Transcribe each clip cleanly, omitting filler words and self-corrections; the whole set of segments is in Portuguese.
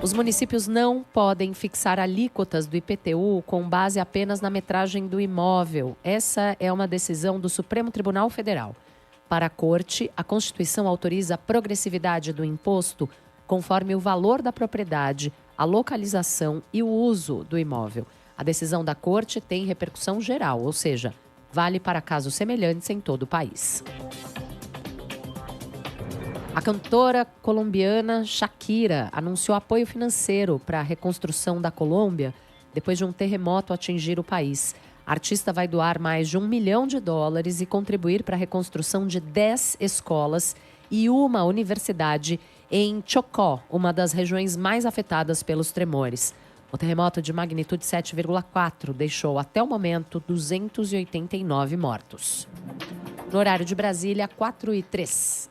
Os municípios não podem fixar alíquotas do IPTU com base apenas na metragem do imóvel. Essa é uma decisão do Supremo Tribunal Federal. Para a Corte, a Constituição autoriza a progressividade do imposto conforme o valor da propriedade, a localização e o uso do imóvel. A decisão da Corte tem repercussão geral, ou seja, vale para casos semelhantes em todo o país. A cantora colombiana Shakira anunciou apoio financeiro para a reconstrução da Colômbia depois de um terremoto atingir o país. A artista vai doar mais de $1 milhão e contribuir para a reconstrução de 10 escolas e uma universidade em Chocó, uma das regiões mais afetadas pelos tremores. O terremoto de magnitude 7,4 deixou, até o momento, 289 mortos. No horário de Brasília, 4h03.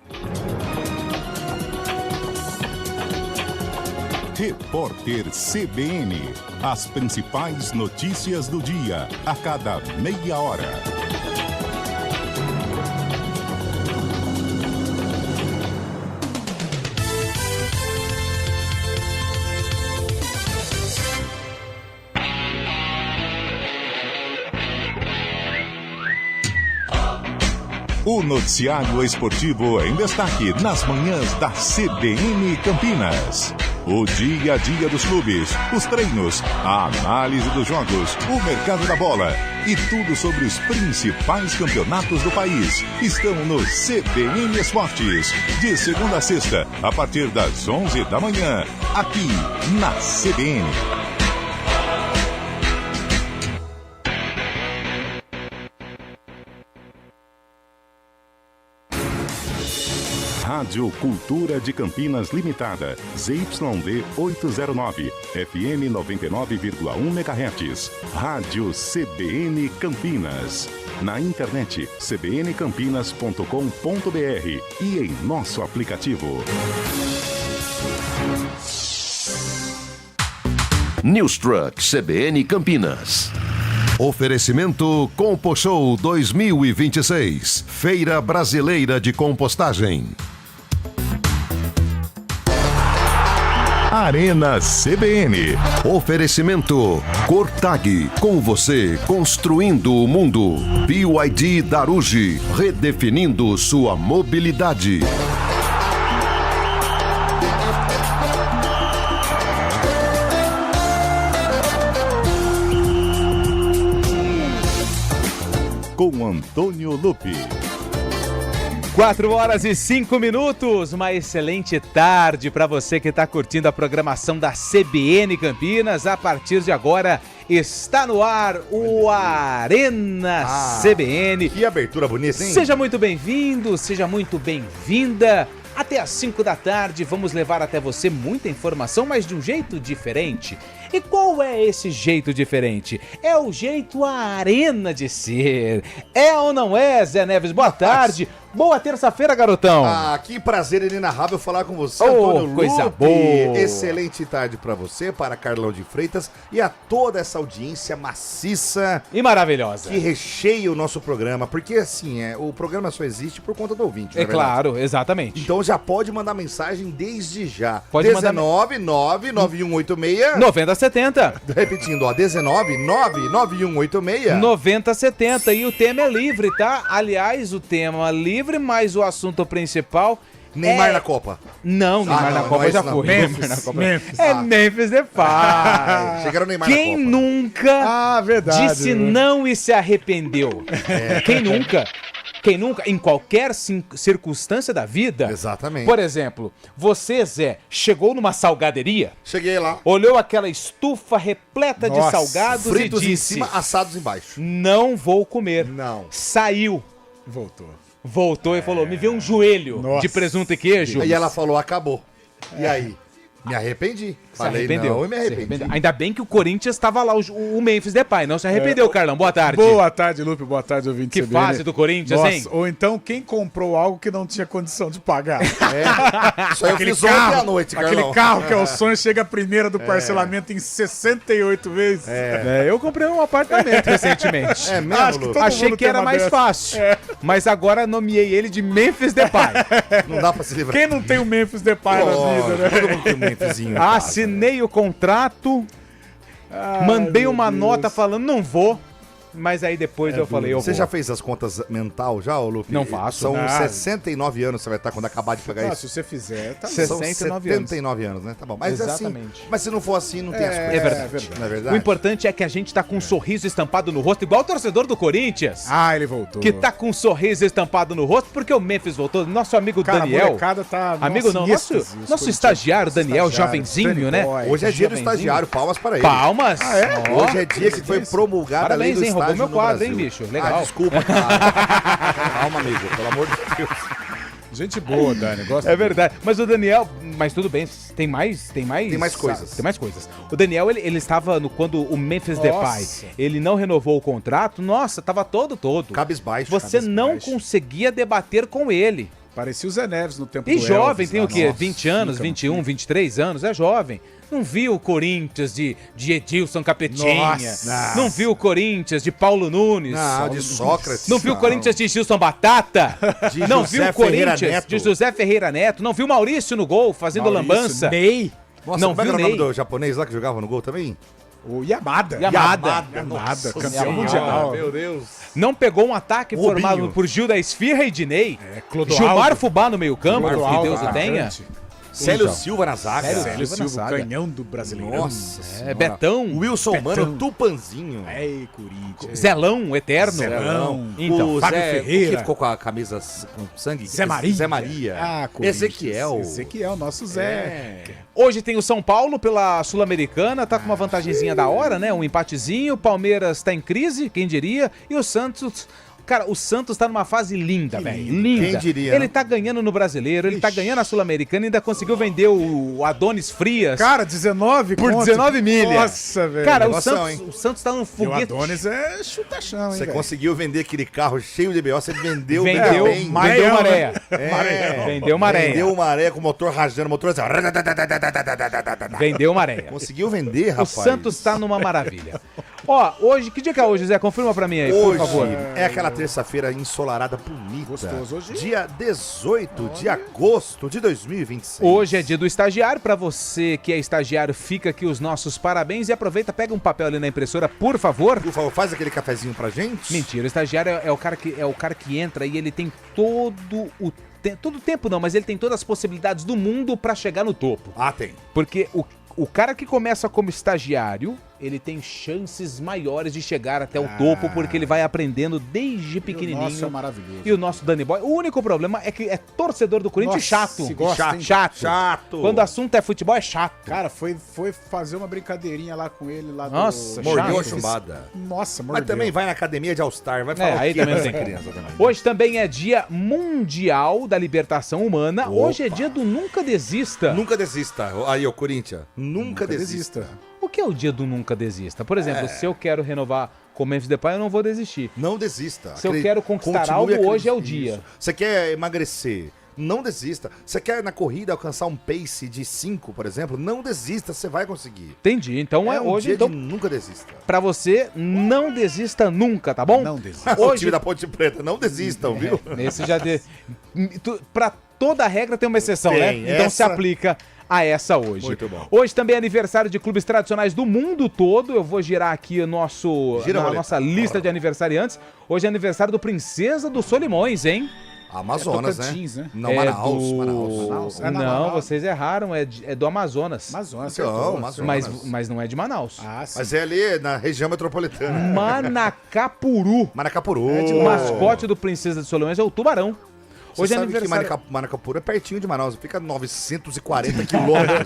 Repórter CBN. As principais notícias do dia, a cada meia hora. O noticiário esportivo em destaque nas manhãs da CBN Campinas. O dia a dia dos clubes, os treinos, a análise dos jogos, o mercado da bola e tudo sobre os principais campeonatos do país estão no CBN Esportes. De segunda a sexta, a partir das 11 da manhã, aqui na CBN. Rádio Cultura de Campinas Limitada, ZYD 809, FM 99,1 MHz. Rádio CBN Campinas. Na internet, cbncampinas.com.br e em nosso aplicativo. News Truck CBN Campinas. Oferecimento Composhow 2026, Feira Brasileira de Compostagem. Arena CBN. Oferecimento Cortag, com você construindo o mundo. BYD Darugi, redefinindo sua mobilidade. Com Antônio Lupi. 4h05, uma excelente tarde para você que está curtindo a programação da CBN Campinas. A partir de agora está no ar o Arena CBN. Que abertura bonita, hein? Seja muito bem-vindo, seja muito bem-vinda. Até às 5 da tarde vamos levar até você muita informação, mas de um jeito diferente. E qual é esse jeito diferente? É o jeito Arena de ser. É ou não é, Zé Neves? Boa tarde. Boa terça-feira, garotão. Que prazer inenarrável falar com você, Antônio coisa Lupe. boa. Excelente tarde pra você, para Carlão de Freitas e a toda essa audiência maciça e maravilhosa que recheia o nosso programa, porque assim, o programa só existe por conta do ouvinte, é claro, exatamente. Então já pode mandar mensagem desde já. Pode 1999186 Repetindo, 1999186 E o tema é livre, tá? Aliás, o tema livre, mas o assunto principal Neymar na Copa. Não, Neymar na Copa já foi. Memphis. Memphis Depay. Chegaram Neymar na Copa. Quem nunca disse não e se arrependeu? Quem nunca? Quem nunca, em qualquer circunstância da vida. Exatamente. Por exemplo, você, Zé, chegou numa salgaderia? Cheguei lá. Olhou aquela estufa repleta de salgados fritos e disse... em cima, assados embaixo. Não vou comer. Não. Saiu. Voltou E falou, me vê um joelho de presunto e queijo. E ela falou, acabou. E aí? Me arrependi. Falei não e me arrependi. Ainda bem que o Corinthians estava lá, o Memphis Depay. Não se arrependeu, Carlão. Boa tarde. Boa tarde, Lupe. Boa tarde, ouvinte Que CBN. fase do Corinthians, hein? Ou então quem comprou algo que não tinha condição de pagar. Isso aí eu fiz ontem à noite, Carlão. Aquele carro que é o sonho, chega a primeira do parcelamento em 68 vezes. Eu comprei um apartamento recentemente. É mesmo, Lu? Achei que era mais fácil. Mas agora nomeei ele de Memphis Depay. Não dá pra se livrar. Quem não tem o Memphis Depay na vida, né? Todo mundo tem Memphisinho. em casa, Assinei o contrato, mandei uma nota falando, não vou. Mas aí depois eu falei, Você já fez as contas mental já, ô Lupe? Não faço. São Nada. 69 anos você vai estar quando acabar de pagar Ah, isso. se você fizer, tá São bom. 79 anos, né? Tá bom. Mas Exatamente. assim, mas se não for assim, não tem as coisas. É verdade. Não é verdade? O importante é que a gente tá com um sorriso estampado no rosto, igual o torcedor do Corinthians. Ah, ele voltou. Que tá com um sorriso estampado no rosto, porque o Memphis voltou. Nosso amigo Cara, a Daniel. molecada tá... Amigo não, em êxtase, os nosso corintianos. estagiário, Daniel, Estagiário, jovenzinho, Danny né? Boy. Hoje é dia do Jovenzinho. estagiário, palmas para ele. Palmas! Ó. Hoje é dia que foi promulgada a lei Parabéns, do hein? Roubou estágio meu no quadro, hein, Brasil. bicho? Legal. Ah, desculpa, cara. Calma, amigo, pelo amor de Deus. Gente boa, Dani. Gosta É verdade. Mas o Daniel, mas tudo bem, tem mais coisas. Tem mais coisas. O Daniel, ele estava quando o Memphis Depay, ele não renovou o contrato, nossa, tava todo. Cabisbaixo. Você não cabisbaixo. conseguia debater com ele. Parecia o Zé Neves no tempo E do jovem, Elvis, tem lá. o quê? Nossa, 20 anos, fica, 21, 23 anos, é jovem. Não viu o Corinthians de Edilson Capetinha. Nossa. Não viu o Corinthians de Paulo Nunes. Não, de Sócrates. Não viu o Corinthians de Gilson Batata? De Não José viu o Ferreira Corinthians Neto. de José Ferreira Neto? Não viu o Maurício no gol fazendo lambança? Ney. Nossa, Não como é que viu era o nome Ney? do japonês lá que jogava no gol também? O Yamada. Yamada. Yamada, campeão Senhora. mundial. Meu Deus. Não pegou um ataque Rubinho. formado por Gil da Esfirra e Dinei? Clodoaldo. Gilmar Fubá no meio campo, que Clodoaldo, Deus o tenha. atacante. Célio Então. Silva na zaga. Célio Silva Silva, na zaga. canhão do Brasileirão. Nossa senhora. Betão. Wilson Betão. Mano, Tupanzinho. Ei, Corinthians. Zelão, eterno. Zelão. Então, o Fábio Zé, Ferreira. o que ficou com a camisa com sangue? Zé Maria. Zé Maria. Ah, Corinthians. Ezequiel. Ezequiel, nosso Zé. hoje tem o São Paulo pela Sul-Americana, tá com uma vantagenzinha da hora, né? Um empatezinho. O Palmeiras tá em crise, quem diria. E o Santos... Cara, o Santos tá numa fase linda, velho. Linda. Quem diria, Ele né? tá ganhando no Brasileiro, ele tá ganhando a Sul-Americana e ainda conseguiu vender o Adonis Frias. Cara, 19 Por conto. 19 milha. Nossa, velho. Cara, Emoção, o Santos tá num E o foguete. Adonis é chutachão, hein, Você velho? conseguiu vender aquele carro cheio de BO, você vendeu Vendeu, bem. vendeu uma areia. É, Vendeu uma areia. Vendeu uma areia com o motor rajando, o motor assim. Vendeu uma areia. Conseguiu vender, O rapaz. Santos tá numa maravilha. Ó, hoje, que dia que é hoje, Zé? Confirma pra mim aí, por Hoje favor. é aquela terça-feira ensolarada bonita. Gostoso hoje. Dia 18 de agosto de 2026. Hoje é dia do estagiário. Pra você que é estagiário, fica aqui os nossos parabéns. E aproveita, pega um papel ali na impressora, por favor. Por favor, faz aquele cafezinho pra gente. Mentira, o estagiário é o cara que entra e ele tem todo o tempo não, mas ele tem todas as possibilidades do mundo pra chegar no topo. Ah, tem. Porque o cara que começa como estagiário, ele tem chances maiores de chegar até o topo, porque ele vai aprendendo desde pequenininho. Nossa, é maravilhoso. E o nosso Danny Boy, o único problema é que é torcedor do Corinthians Nossa, chato. se gosta, hein? Chato. Quando o assunto é futebol, é chato. Cara, foi fazer uma brincadeirinha lá com ele, lá Nossa, do... Mordeu a chato. chumbada. Nossa, mordeu. Mas também vai na academia de All-Star, vai falar aí o quê? também Não tem criança também. Hoje também é dia mundial da libertação humana. Hoje é dia do nunca desista. Nunca desista. Aí, ô Corinthians. Nunca desista. O que é o dia do nunca desista? Por exemplo, se eu quero renovar com o Memphis Depay, eu não vou desistir. Não desista. Se eu quero conquistar Continue algo, hoje é o acreditando. dia. Isso. Você quer emagrecer? Não desista. Você quer na corrida alcançar um pace de 5, por exemplo? Não desista, você vai conseguir. Entendi. Então é, um hoje, dia então, de nunca desista. pra você, não desista nunca, tá bom? Não desista. O Hoje, time da Ponte Preta, não desistam, viu? esse já pra toda regra tem uma exceção, né? Tem, Então se essa- aplica a essa hoje. Muito bom. Hoje também é aniversário de clubes tradicionais do mundo todo. Eu vou girar aqui Gira a na roleta. nossa lista de aniversariantes. Hoje é aniversário do Princesa dos Solimões, hein? Amazonas, Tocantins, né? Não, É Manaus, do- Manaus. É na Não, Manaus. vocês erraram, é do Amazonas. Amazonas, Então, acertou. Amazonas. Mas não é de Manaus. Ah, sim. Mas é ali na região metropolitana. Manacapuru. Maracapuru. O mascote do Princesa dos Solimões é o tubarão. Você Hoje é sabe aniversário. que Manacapuru é pertinho de Manaus, fica 940 quilômetros.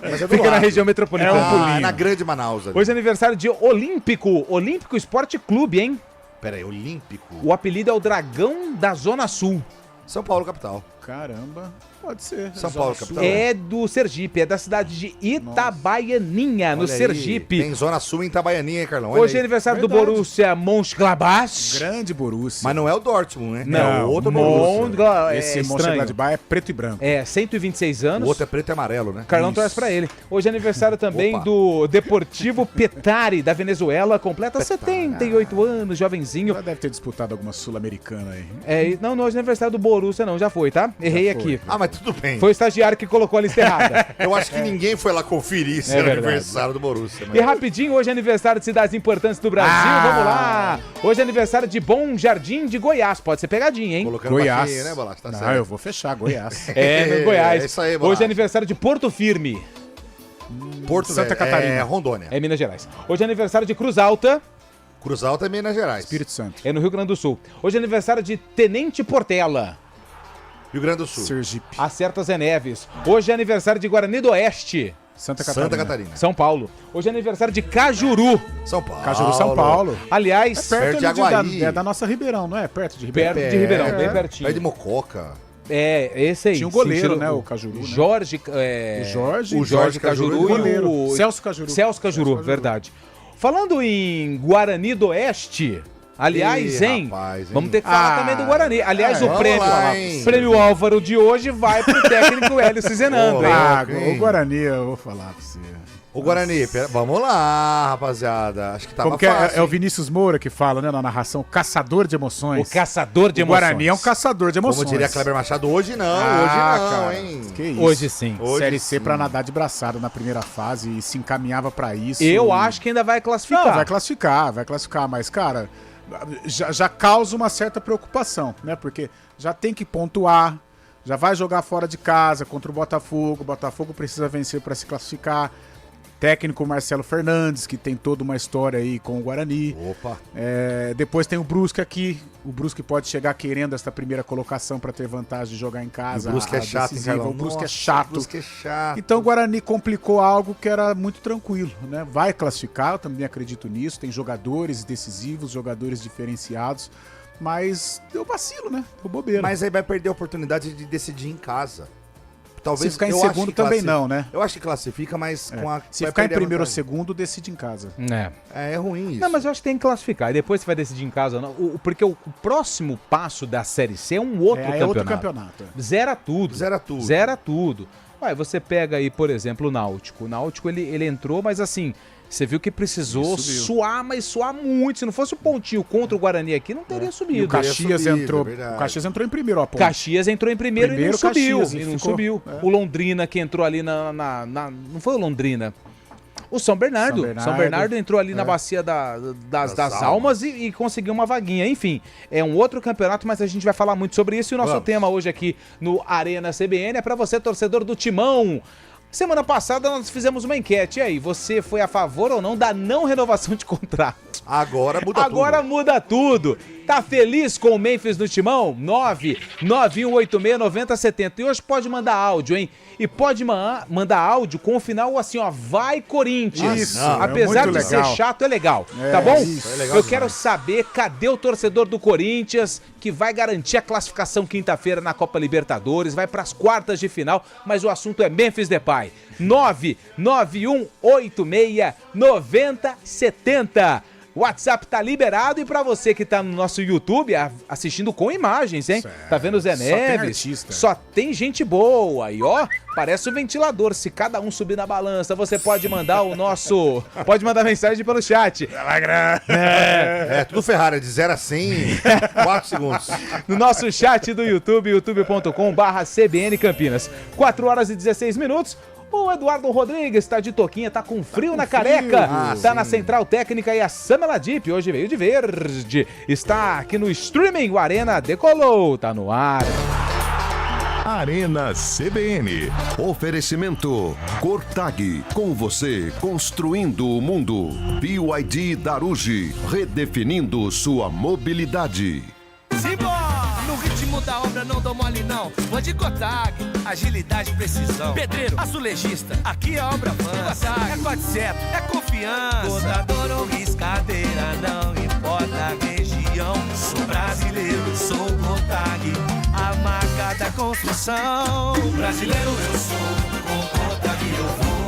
Mas é do Fica na lado. região metropolitana. É na grande Manaus. Ali. Hoje é aniversário de Olímpico. Olímpico Esporte Clube, hein? Pera aí, Olímpico. O apelido é o Dragão da Zona Sul. São Paulo, capital. Caramba, pode ser. São Zona Paulo, Sul. capital. É do Sergipe, é da cidade de Itabaianinha, no Olha aí, Sergipe. Tem Zona Sul em Itabaianinha, hein, Carlão? Olha Hoje é aí. aniversário do Verdade. Borussia Mönchengladbach. Grande Borussia. Mas não é o Dortmund, né? Não, é o outro Borussia. Mönchengladbach. Esse É estranho. Mönchengladbach é preto e branco. É, 126 O anos. outro é preto e amarelo, né? Carlão Isso. traz pra ele. Hoje é aniversário também Opa. do Deportivo Petare, da Venezuela. Completa 78 anos, jovenzinho. Já deve ter disputado alguma sul-americana aí. É, não, hoje é aniversário do Borussia não, já foi, tá? Errei foi. aqui. Ah, mas mas tudo bem. Foi o estagiário que colocou a lista errada. Eu acho que ninguém foi lá conferir se era verdade. aniversário do Borussia. E rapidinho, hoje é aniversário de cidades importantes do Brasil, vamos lá. Hoje é aniversário de Bom Jardim de Goiás, pode ser pegadinha, hein? Colocando Goiás. baixinho, né, Bolacha? Tá Não, certo. eu vou fechar, Goiás. É, no Goiás. É isso aí, Hoje Bolacha. é aniversário de Porto Firme, Porto Santa Velho, Catarina. É Rondônia. é Minas Gerais. Hoje é aniversário de Cruz Alta, Cruz Alta é Minas Gerais. Espírito Santo. é no Rio Grande do Sul. Hoje é aniversário de Tenente Portela, Rio Grande do Sul. Sergipe. acerta Zé Neves. Hoje é aniversário de Guarani do Oeste, Santa Catarina. Santa Catarina. São Paulo. Hoje é aniversário de Cajuru. São Paulo. Cajuru, São Paulo. Aliás, perto de ali Aguaí. da nossa Ribeirão, não é? Perto de Ribeirão. perto de Ribeirão, bem pertinho. Perto de Mococa. É, esse aí. Tinha um goleiro, sentido- né, o Cajuru, né? Jorge, O Jorge Cajuru Cajuru e goleiro. o Celso Cajuru. Celso Cajuru, verdade. Falando em Guarani do Oeste, aliás, Ih, hein? rapaz, hein? Vamos ter que falar também do Guarani. Aliás, o vamos prêmio, lá, hein? prêmio Álvaro de hoje vai pro técnico Hélio Cizenando, hein? Ah, hein? o Guarani, eu vou falar pra você. O Guarani, vamos lá, rapaziada. Acho que tava Como que é? fácil. É o Vinícius Moura que fala, né, na narração, caçador de emoções. O caçador de O emoções. Guarani é um caçador de emoções. Como diria Kleber Machado, hoje não, Ah, hoje não, cara, hein? que isso. Hoje sim. Hoje Série C sim. pra nadar de braçada na primeira fase e se encaminhava pra isso. Eu acho que ainda vai classificar. Não, vai classificar, mas, cara, já causa uma certa preocupação, né? Porque já tem que pontuar, já vai jogar fora de casa contra o Botafogo precisa vencer pra se classificar. Técnico Marcelo Fernandes, que tem toda uma história aí com o Guarani. Opa. Depois tem o Brusque aqui. O Brusque pode chegar querendo essa primeira colocação para ter vantagem de jogar em casa. O Brusque é chato, hein, decisiva. Carlão? O Brusque é Nossa, chato. O Brusque é chato. Então o Guarani complicou algo que era muito tranquilo, né? Vai classificar, eu também acredito nisso. Tem jogadores decisivos, jogadores diferenciados. Mas deu vacilo, né? Deu bobeira. Mas aí vai perder a oportunidade de decidir em casa. Talvez se ficar em eu acho segundo que também classifica. não, né? Eu acho que classifica, mas com a. Se vai ficar em perder a primeiro ou vantagem. segundo, decide em casa. É. É ruim isso. Não, mas eu acho que tem que classificar. E depois você vai decidir em casa. Não. Porque o próximo passo da Série C é um outro campeonato. outro campeonato. Zera tudo. Zera tudo. Zera tudo. Ué, você pega aí, por exemplo, o Náutico. O Náutico, ele entrou, mas assim, você viu que precisou Subiu. suar, mas suar muito. Se não fosse o pontinho contra o Guarani aqui, não teria E o subido. Caxias subido, entrou. é verdade. O Caxias entrou em primeiro, ó. ponto. Caxias entrou em primeiro e não Primeiro subiu. Caxias, E não ficou- subiu. é. O Londrina que entrou ali não foi o Londrina. O São Bernardo. São Bernardo entrou ali na bacia das almas e conseguiu uma vaguinha. Enfim, é um outro campeonato, mas a gente vai falar muito sobre isso. E o nosso Vamos. tema hoje aqui no Arena CBN é para você, torcedor do Timão. Semana passada nós fizemos uma enquete. E aí, você foi a favor ou não da não renovação de contrato? Agora muda Agora tudo. muda tudo. Tá feliz com o Memphis no Timão? 991869070. E hoje pode mandar áudio, hein? E pode mandar áudio com o final assim, ó, vai Corinthians. Isso, Apesar é muito de ser legal. chato, é legal, É, tá bom? isso, é legal Eu demais. quero saber cadê o torcedor do Corinthians que vai garantir a classificação quinta-feira na Copa Libertadores, vai pras quartas de final, mas o assunto é Memphis Depay. 991869070. O WhatsApp tá liberado e pra você que tá no nosso YouTube assistindo com imagens, hein? Tá vendo o Zé Só tem Neves? artista. Só tem gente boa. E ó, parece um ventilador. Se cada um subir na balança, você pode mandar pode mandar mensagem pelo chat. É, tudo Ferrari, de 0 a 100, 4 segundos. No nosso chat do YouTube, youtube.com/CBN Campinas. 4 horas e 16 minutos. O Eduardo Rodrigues tá de toquinha, tá com frio na careca. Tá na central técnica e a Samela Deep, hoje veio de verde. Está aqui no streaming, o Arena decolou, tá no ar. Arena CBN. Oferecimento Cortag, com você construindo o mundo. BYD Daruji, redefinindo sua mobilidade. Simbora! No ritmo da obra não dou mole não. Vou de Cotag, agilidade e precisão. Pedreiro, azulejista, aqui a obra avança. É quatro é confiança. Bordador ou riscadeira, não importa a região. Sou brasileiro, sou Cotag, a marca da construção. Brasileiro eu sou, com Cotag eu vou.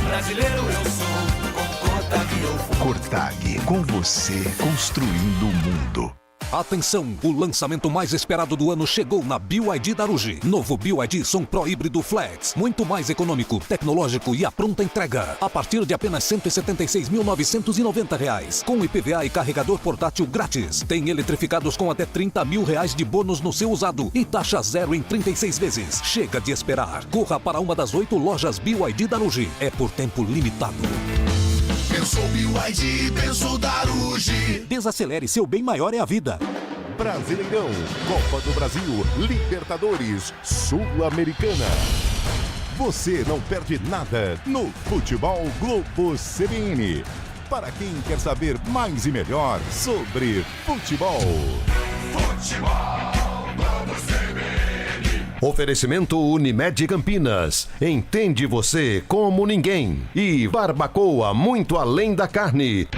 Brasileiro eu sou, com Cotag eu vou. Cortag, com você construindo o mundo. Atenção, o lançamento mais esperado do ano chegou na BYD Darugi. Novo BYD Som Pro Híbrido Flex. Muito mais econômico, tecnológico e a pronta entrega. A partir de apenas R$ 176.990. Com IPVA e carregador portátil grátis. Tem eletrificados com até R$30 mil de bônus no seu usado. E taxa zero em 36 vezes. Chega de esperar. Corra para uma das 8 lojas BYD Darugi. É por tempo limitado. Pensou BYD, pensou Darugi. Desacelere, seu bem maior é a vida. Brasileirão, Copa do Brasil, Libertadores, Sul-Americana. Você não perde nada no Futebol Globo CBN. Para quem quer saber mais e melhor sobre futebol. Futebol Globo CBN. Oferecimento Unimed Campinas. Entende você como ninguém. E Barbacoa, muito além da carne.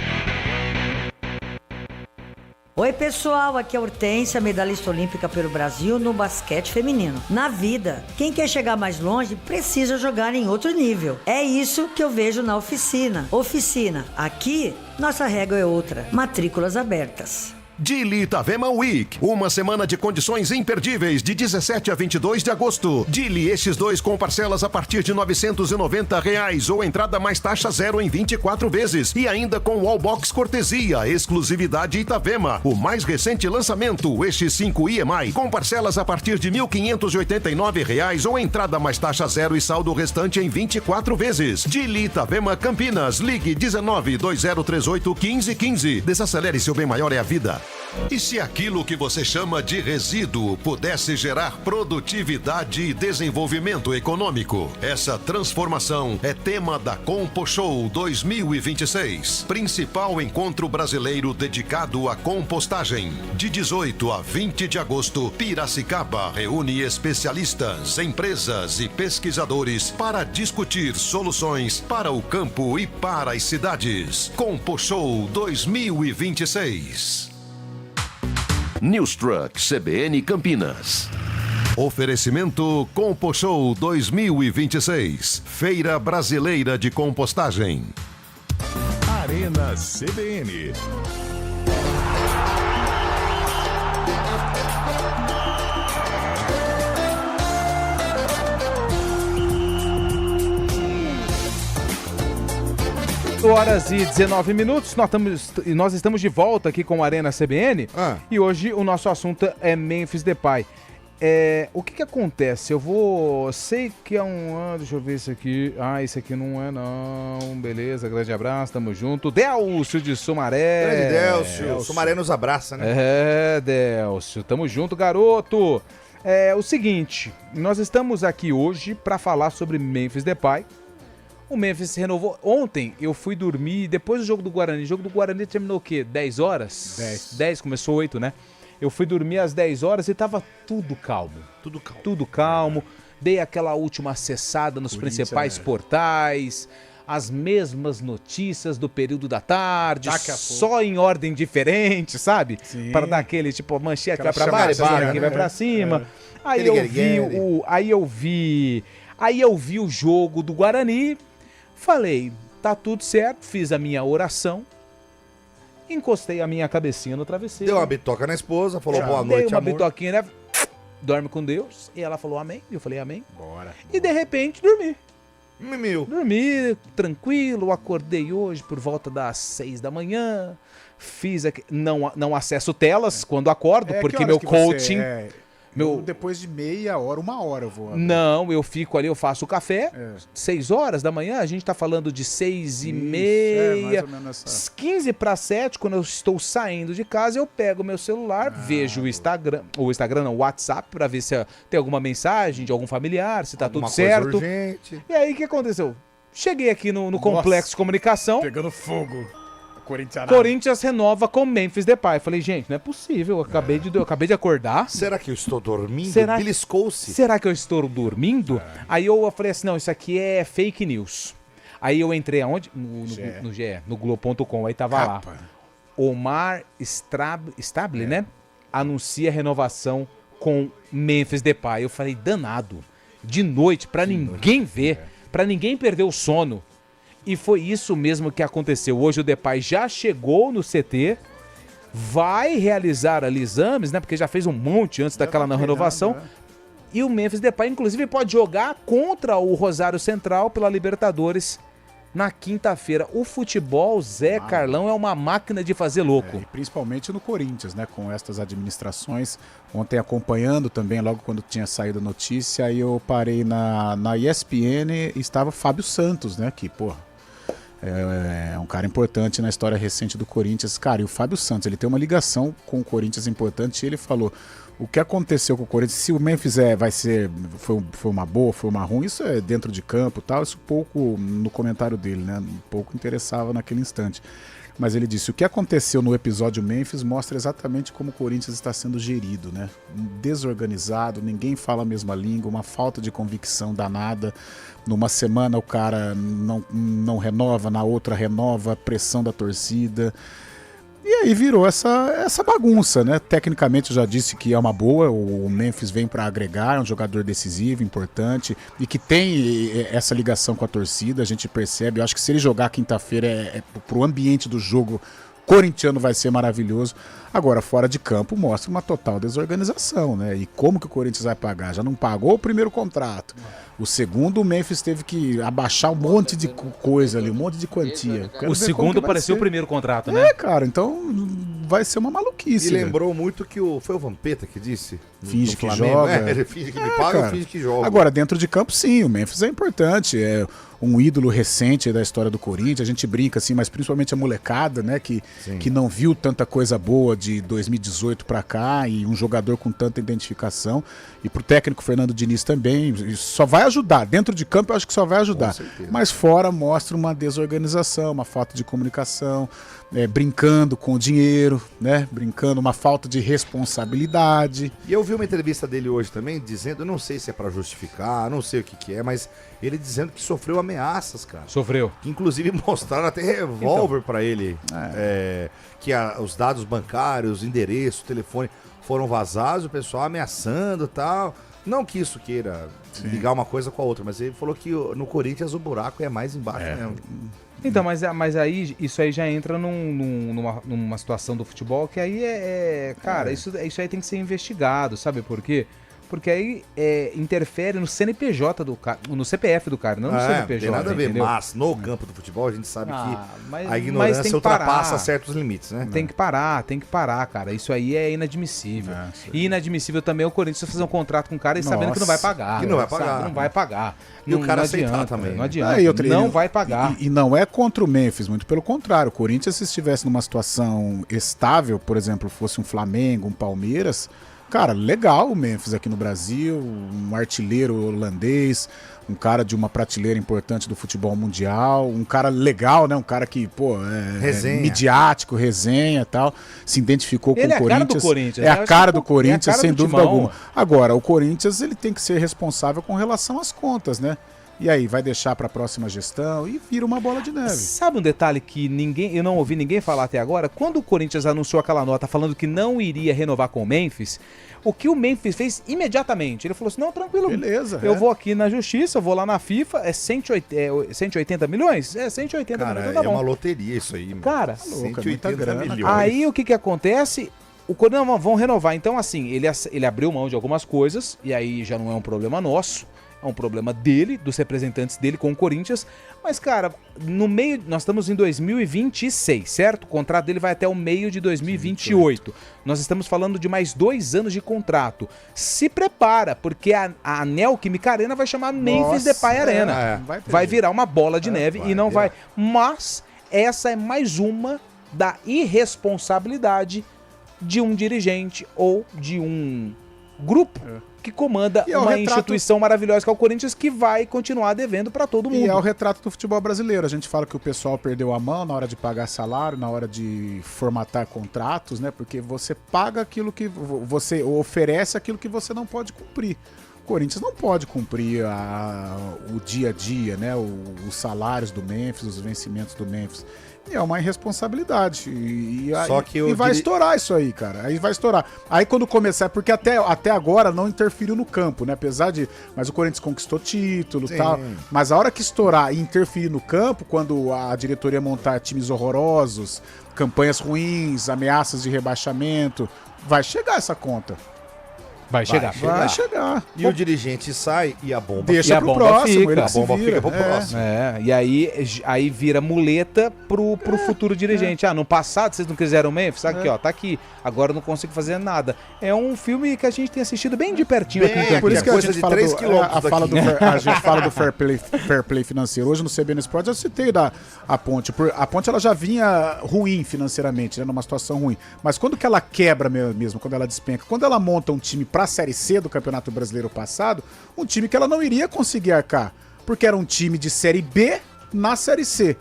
Oi pessoal, aqui é a Hortência, medalhista olímpica pelo Brasil no basquete feminino. Na vida, quem quer chegar mais longe precisa jogar em outro nível. É isso que eu vejo na oficina. Oficina, aqui nossa regra é outra. Matrículas abertas. Dili Itavema Week, uma semana de condições imperdíveis de 17 a 22 de agosto. Dili X2 com parcelas a partir de R$ 990 ou entrada mais taxa zero em 24 vezes e ainda com wallbox cortesia, exclusividade Itavema. O mais recente lançamento, X5 IEMAI, com parcelas a partir de R$ 1.589 ou entrada mais taxa zero e saldo restante em 24 vezes. Dili Itavema Campinas, ligue 19-2038-1515. Desacelere, seu bem maior é a vida. E se aquilo que você chama de resíduo pudesse gerar produtividade e desenvolvimento econômico? Essa transformação é tema da Compo Show 2026, principal encontro brasileiro dedicado à compostagem. De 18 a 20 de agosto, Piracicaba reúne especialistas, empresas e pesquisadores para discutir soluções para o campo e para as cidades. Compo Show 2026. News Truck CBN Campinas. Oferecimento Compo Show 2026. Feira Brasileira de Compostagem. Arena CBN. Horas e 19 minutos, nós estamos de volta aqui com a Arena CBN e hoje o nosso assunto é Memphis Depay. O que acontece? Sei que é deixa eu ver isso aqui. Esse aqui não é não, beleza, grande abraço, tamo junto. Delcio de Sumaré. Grande Delcio, Sumaré nos abraça, né? Delcio, tamo junto, garoto. O seguinte, nós estamos aqui hoje para falar sobre Memphis Depay. O Memphis renovou. Ontem eu fui dormir depois do jogo do Guarani. O jogo do Guarani terminou o quê? 10 horas? 10, começou 8, né? Eu fui dormir às 10 horas e tava tudo calmo. Tudo calmo. Dei aquela última acessada nos principais portais. As mesmas notícias do período da tarde. Só em ordem diferente, sabe? Para dar aquele tipo, manchete vai pra baixo, aqui vai pra cima. Aí eu vi o jogo do Guarani. Falei, tá tudo certo, fiz a minha oração, encostei a minha cabecinha no travesseiro. Deu uma bitoca na esposa, falou boa noite, dei uma bitoquinha, né? Dorme com Deus. E ela falou amém, eu falei amém. Bora. E de repente dormi. Dormi, tranquilo, acordei hoje por volta das 6 da manhã, fiz aqui, não acesso telas quando acordo, porque meu coaching... Depois de meia hora, 1 hora eu vou abrir. Não, eu fico ali, eu faço o café, 6 horas da manhã, a gente tá falando de 6h30, mais ou menos essa. 15 para 7, quando eu estou saindo de casa, eu pego meu celular, vejo o WhatsApp, para ver se tem alguma mensagem de algum familiar, se tá tudo certo. Urgente. E aí, o que aconteceu? Cheguei aqui no Complexo de Comunicação. Pegando fogo. Corinthians renova com Memphis Depay. Falei, gente, não é possível. Eu acabei de acordar. Será que eu estou dormindo? Beliscou-se. Será que eu estou dormindo? Aí eu falei assim, não, isso aqui é fake news. Aí eu entrei aonde? No GE, no Globo.com. Aí tava lá. Omar Stable, né? Anuncia renovação com Memphis Depay. Eu falei, danado. De noite, pra ninguém ver. Pra ninguém perder o sono. E foi isso mesmo que aconteceu. Hoje o Depay já chegou no CT, vai realizar ali exames, né? Porque já fez um monte antes daquela não renovação. E o Memphis Depay, inclusive, pode jogar contra o Rosário Central pela Libertadores na quinta-feira. O futebol, Zé Carlão, é uma máquina de fazer louco. E principalmente no Corinthians, né? Com estas administrações. Ontem acompanhando também, logo quando tinha saído a notícia, aí eu parei na ESPN e estava o Fábio Santos, né? Que, pô, é um cara importante na história recente do Corinthians. Cara, e o Fábio Santos, ele tem uma ligação com o Corinthians importante e ele falou... O que aconteceu com o Corinthians, se o Memphis foi uma boa, foi uma ruim, isso é dentro de campo e tal, isso pouco no comentário dele, né? Pouco interessava naquele instante. Mas ele disse, o que aconteceu no episódio Memphis mostra exatamente como o Corinthians está sendo gerido, né? Desorganizado, ninguém fala a mesma língua, uma falta de convicção danada. Numa semana o cara não renova, na outra renova, pressão da torcida... E aí virou essa bagunça, né? Tecnicamente eu já disse que é uma boa, o Memphis vem para agregar, é um jogador decisivo, importante e que tem essa ligação com a torcida, a gente percebe. Eu acho que se ele jogar quinta-feira pro ambiente do jogo corintiano vai ser maravilhoso. Agora, fora de campo, mostra uma total desorganização, né? E como que o Corinthians vai pagar? Já não pagou o primeiro contrato. O segundo, o Memphis teve que abaixar um monte de coisa ali, um monte de quantia. O segundo parecia o primeiro contrato, né? É, cara, então vai ser uma maluquice. E lembrou muito que foi o Vampeta que disse? Finge que joga. Ele finge que me paga, eu finge que joga. Agora, dentro de campo, sim, o Memphis é importante. É um ídolo recente da história do Corinthians. A gente brinca assim, mas principalmente a molecada, né? Que não viu tanta coisa boa de 2018 pra cá e um jogador com tanta identificação. E pro técnico Fernando Diniz também, só vai ajudar. Dentro de campo eu acho que só vai ajudar. Mas fora mostra uma desorganização, uma falta de comunicação, brincando com o dinheiro, né? Brincando, uma falta de responsabilidade. E eu vi uma entrevista dele hoje também, dizendo, eu não sei se é pra justificar, não sei o que é, mas ele dizendo que sofreu ameaças, cara. Sofreu. Que inclusive mostraram até revólver pra ele. Que os dados bancários, endereço, telefone foram vazados, o pessoal ameaçando e tal. Não que isso queira ligar uma coisa com a outra, mas ele falou que no Corinthians o buraco é mais embaixo mesmo. Então, mas aí isso aí já entra numa situação do futebol que aí cara, isso aí tem que ser investigado, sabe por quê? Porque aí interfere no CNPJ do cara, no CPF do cara, não no CNPJ. Tem nada a ver, entendeu? Mas no campo do futebol a gente sabe que a ignorância ultrapassa certos limites, né? Tem que parar, cara. Isso aí é inadmissível. E inadmissível também o Corinthians fazer um contrato com o cara e sabendo que não vai pagar. Que não vai pagar. Sabe? Não vai pagar. E o cara aceitar também. Não adianta. Não vai pagar. E não é contra o Memphis, muito pelo contrário. O Corinthians, se estivesse numa situação estável, por exemplo, fosse um Flamengo, um Palmeiras... Cara, legal o Memphis aqui no Brasil, um artilheiro holandês, um cara de uma prateleira importante do futebol mundial, um cara legal, né? Um cara que, pô, midiático, resenha e tal, se identificou com o Corinthians. É a cara do Corinthians. É a cara do Corinthians, sem dúvida alguma. Agora, o Corinthians, ele tem que ser responsável com relação às contas, né? E aí, vai deixar para a próxima gestão e vira uma bola de neve. Sabe um detalhe que eu não ouvi ninguém falar até agora? Quando o Corinthians anunciou aquela nota falando que não iria renovar com o Memphis, o que o Memphis fez imediatamente? Ele falou assim, não, tranquilo, beleza, eu vou aqui na justiça, eu vou lá na FIFA, 180 milhões? 180 milhões, tá bom. É uma loteria isso aí. Cara, 180 milhões. Aí o que acontece? O Corinthians vão renovar, então assim, ele abriu mão de algumas coisas, e aí já não é um problema nosso. É um problema dele, dos representantes dele com o Corinthians. Mas, cara, nós estamos em 2026, certo? O contrato dele vai até o meio de 2028. Nós estamos falando de mais 2 anos de contrato. Se prepara, porque a Neoquímica Arena vai chamar Memphis Depay Arena. Vai virar uma bola de neve e não vai. Mas essa é mais uma da irresponsabilidade de um dirigente ou de um grupo que comanda uma instituição maravilhosa que é o Corinthians, que vai continuar devendo para todo mundo. E é o retrato do futebol brasileiro. A gente fala que o pessoal perdeu a mão na hora de pagar salário, na hora de formatar contratos, né? Porque você paga aquilo que você oferece, aquilo que você não pode cumprir. O Corinthians não pode cumprir o dia a dia, né? Os salários do Memphis, os vencimentos do Memphis. E é uma irresponsabilidade. E Só vai estourar isso aí, cara. Aí vai estourar. Aí quando começar, porque até agora não interferiu no campo, né? Mas o Corinthians conquistou título e tal. Mas a hora que estourar e interferir no campo, quando a diretoria montar times horrorosos, campanhas ruins, ameaças de rebaixamento, vai chegar essa conta. Vai chegar. E o dirigente sai e a bomba deixa pro próximo. A bomba fica pro próximo. E aí vira muleta pro futuro dirigente. No passado vocês não quiseram o Memphis? Sabe aqui, ó, tá aqui. Agora eu não consigo fazer nada. É um filme que a gente tem assistido bem de pertinho aqui em Campinas. Por isso que a gente fala a gente fala do fair play financeiro. Hoje no CBN Esportes eu citei a Ponte. A Ponte ela já vinha ruim financeiramente, né, numa situação ruim. Mas quando que ela quebra mesmo, quando ela despenca, quando ela monta um time pra Série C do Campeonato Brasileiro passado, um time que ela não iria conseguir arcar, porque era um time de Série B na Série C.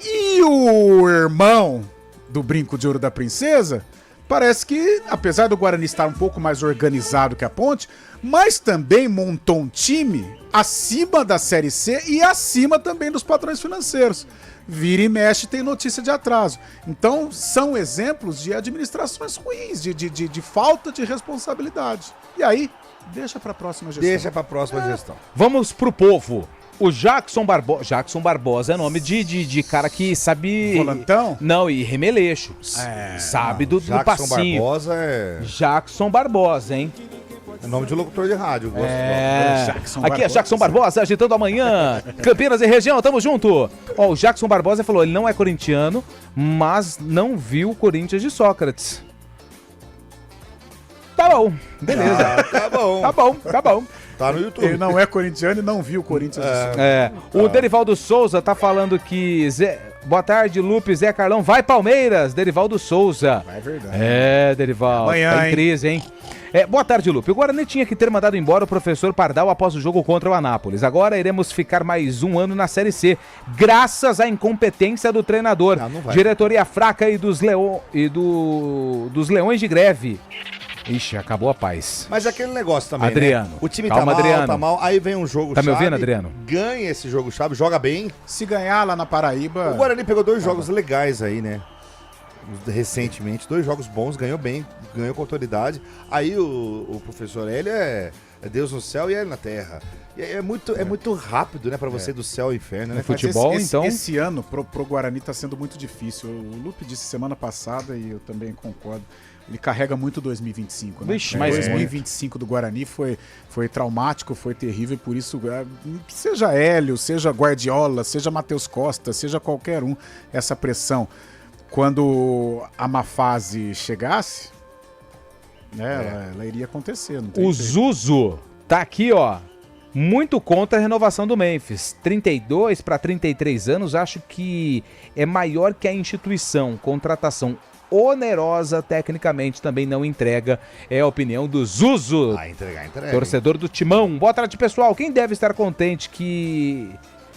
E o irmão do Brinco de Ouro da Princesa, parece que, apesar do Guarani estar um pouco mais organizado que a Ponte, mas também montou um time acima da Série C e acima também dos padrões financeiros. Vira e mexe, tem notícia de atraso. Então, são exemplos de administrações ruins, de falta de responsabilidade. E aí, deixa pra próxima gestão. Gestão. Vamos pro povo. O Jackson Barbosa. Jackson Barbosa é nome de cara que sabe... Volantão? Não, e remeleixo. Sabe do passinho. Barbosa é... Jackson Barbosa, hein? É nome de locutor de rádio. Aqui é Jackson Barbosa, agitando amanhã. Campinas e região, tamo junto. Ó, o Jackson Barbosa falou, ele não é corintiano, mas não viu o Corinthians de Sócrates. Tá bom, beleza. Tá bom. Tá no YouTube. Ele não é corintiano e não viu o Corinthians de Sócrates. O Derivaldo Souza tá falando que... Boa tarde, Lupe, Zé Carlão. Vai, Palmeiras, Derivaldo Souza. É verdade. Derivaldo. Amanhã, tá em crise, hein? Boa tarde, Lupe. O Guarani tinha que ter mandado embora o professor Pardal após o jogo contra o Anápolis. Agora iremos ficar mais um ano na Série C, graças à incompetência do treinador. Não vai. Diretoria fraca e dos leões de greve. Ixi, acabou a paz. Mas aquele negócio também, Adriano. Né? O time Calma, tá mal, aí vem um jogo chave. Tá me ouvindo, Adriano? Ganha esse jogo chave, joga bem. Se ganhar lá na Paraíba... O Guarani pegou 2 jogos legais aí, né? Recentemente, 2 jogos bons, ganhou bem, ganhou com autoridade. Aí o professor Hélio é Deus no céu e ele na terra. E é muito rápido, né, pra você ir do céu ao inferno, né? Futebol, então... Esse ano pro Guarani tá sendo muito difícil. O Lupe disse semana passada, e eu também concordo, ele carrega muito 2025, né? Vixe, mas 2025 do Guarani foi traumático, foi terrível, por isso, seja Hélio, seja Guardiola, seja Matheus Costa, seja qualquer um, essa pressão. Quando a má fase chegasse, né, ela iria acontecer. Não tem o jeito. Zuzu tá aqui, ó, muito contra a renovação do Memphis. 32 para 33 anos, acho que é maior que a instituição. Contratação onerosa, tecnicamente também não entrega. É a opinião do Zuzu. Entrega. Torcedor do Timão. Boa tarde, pessoal. Quem deve estar contente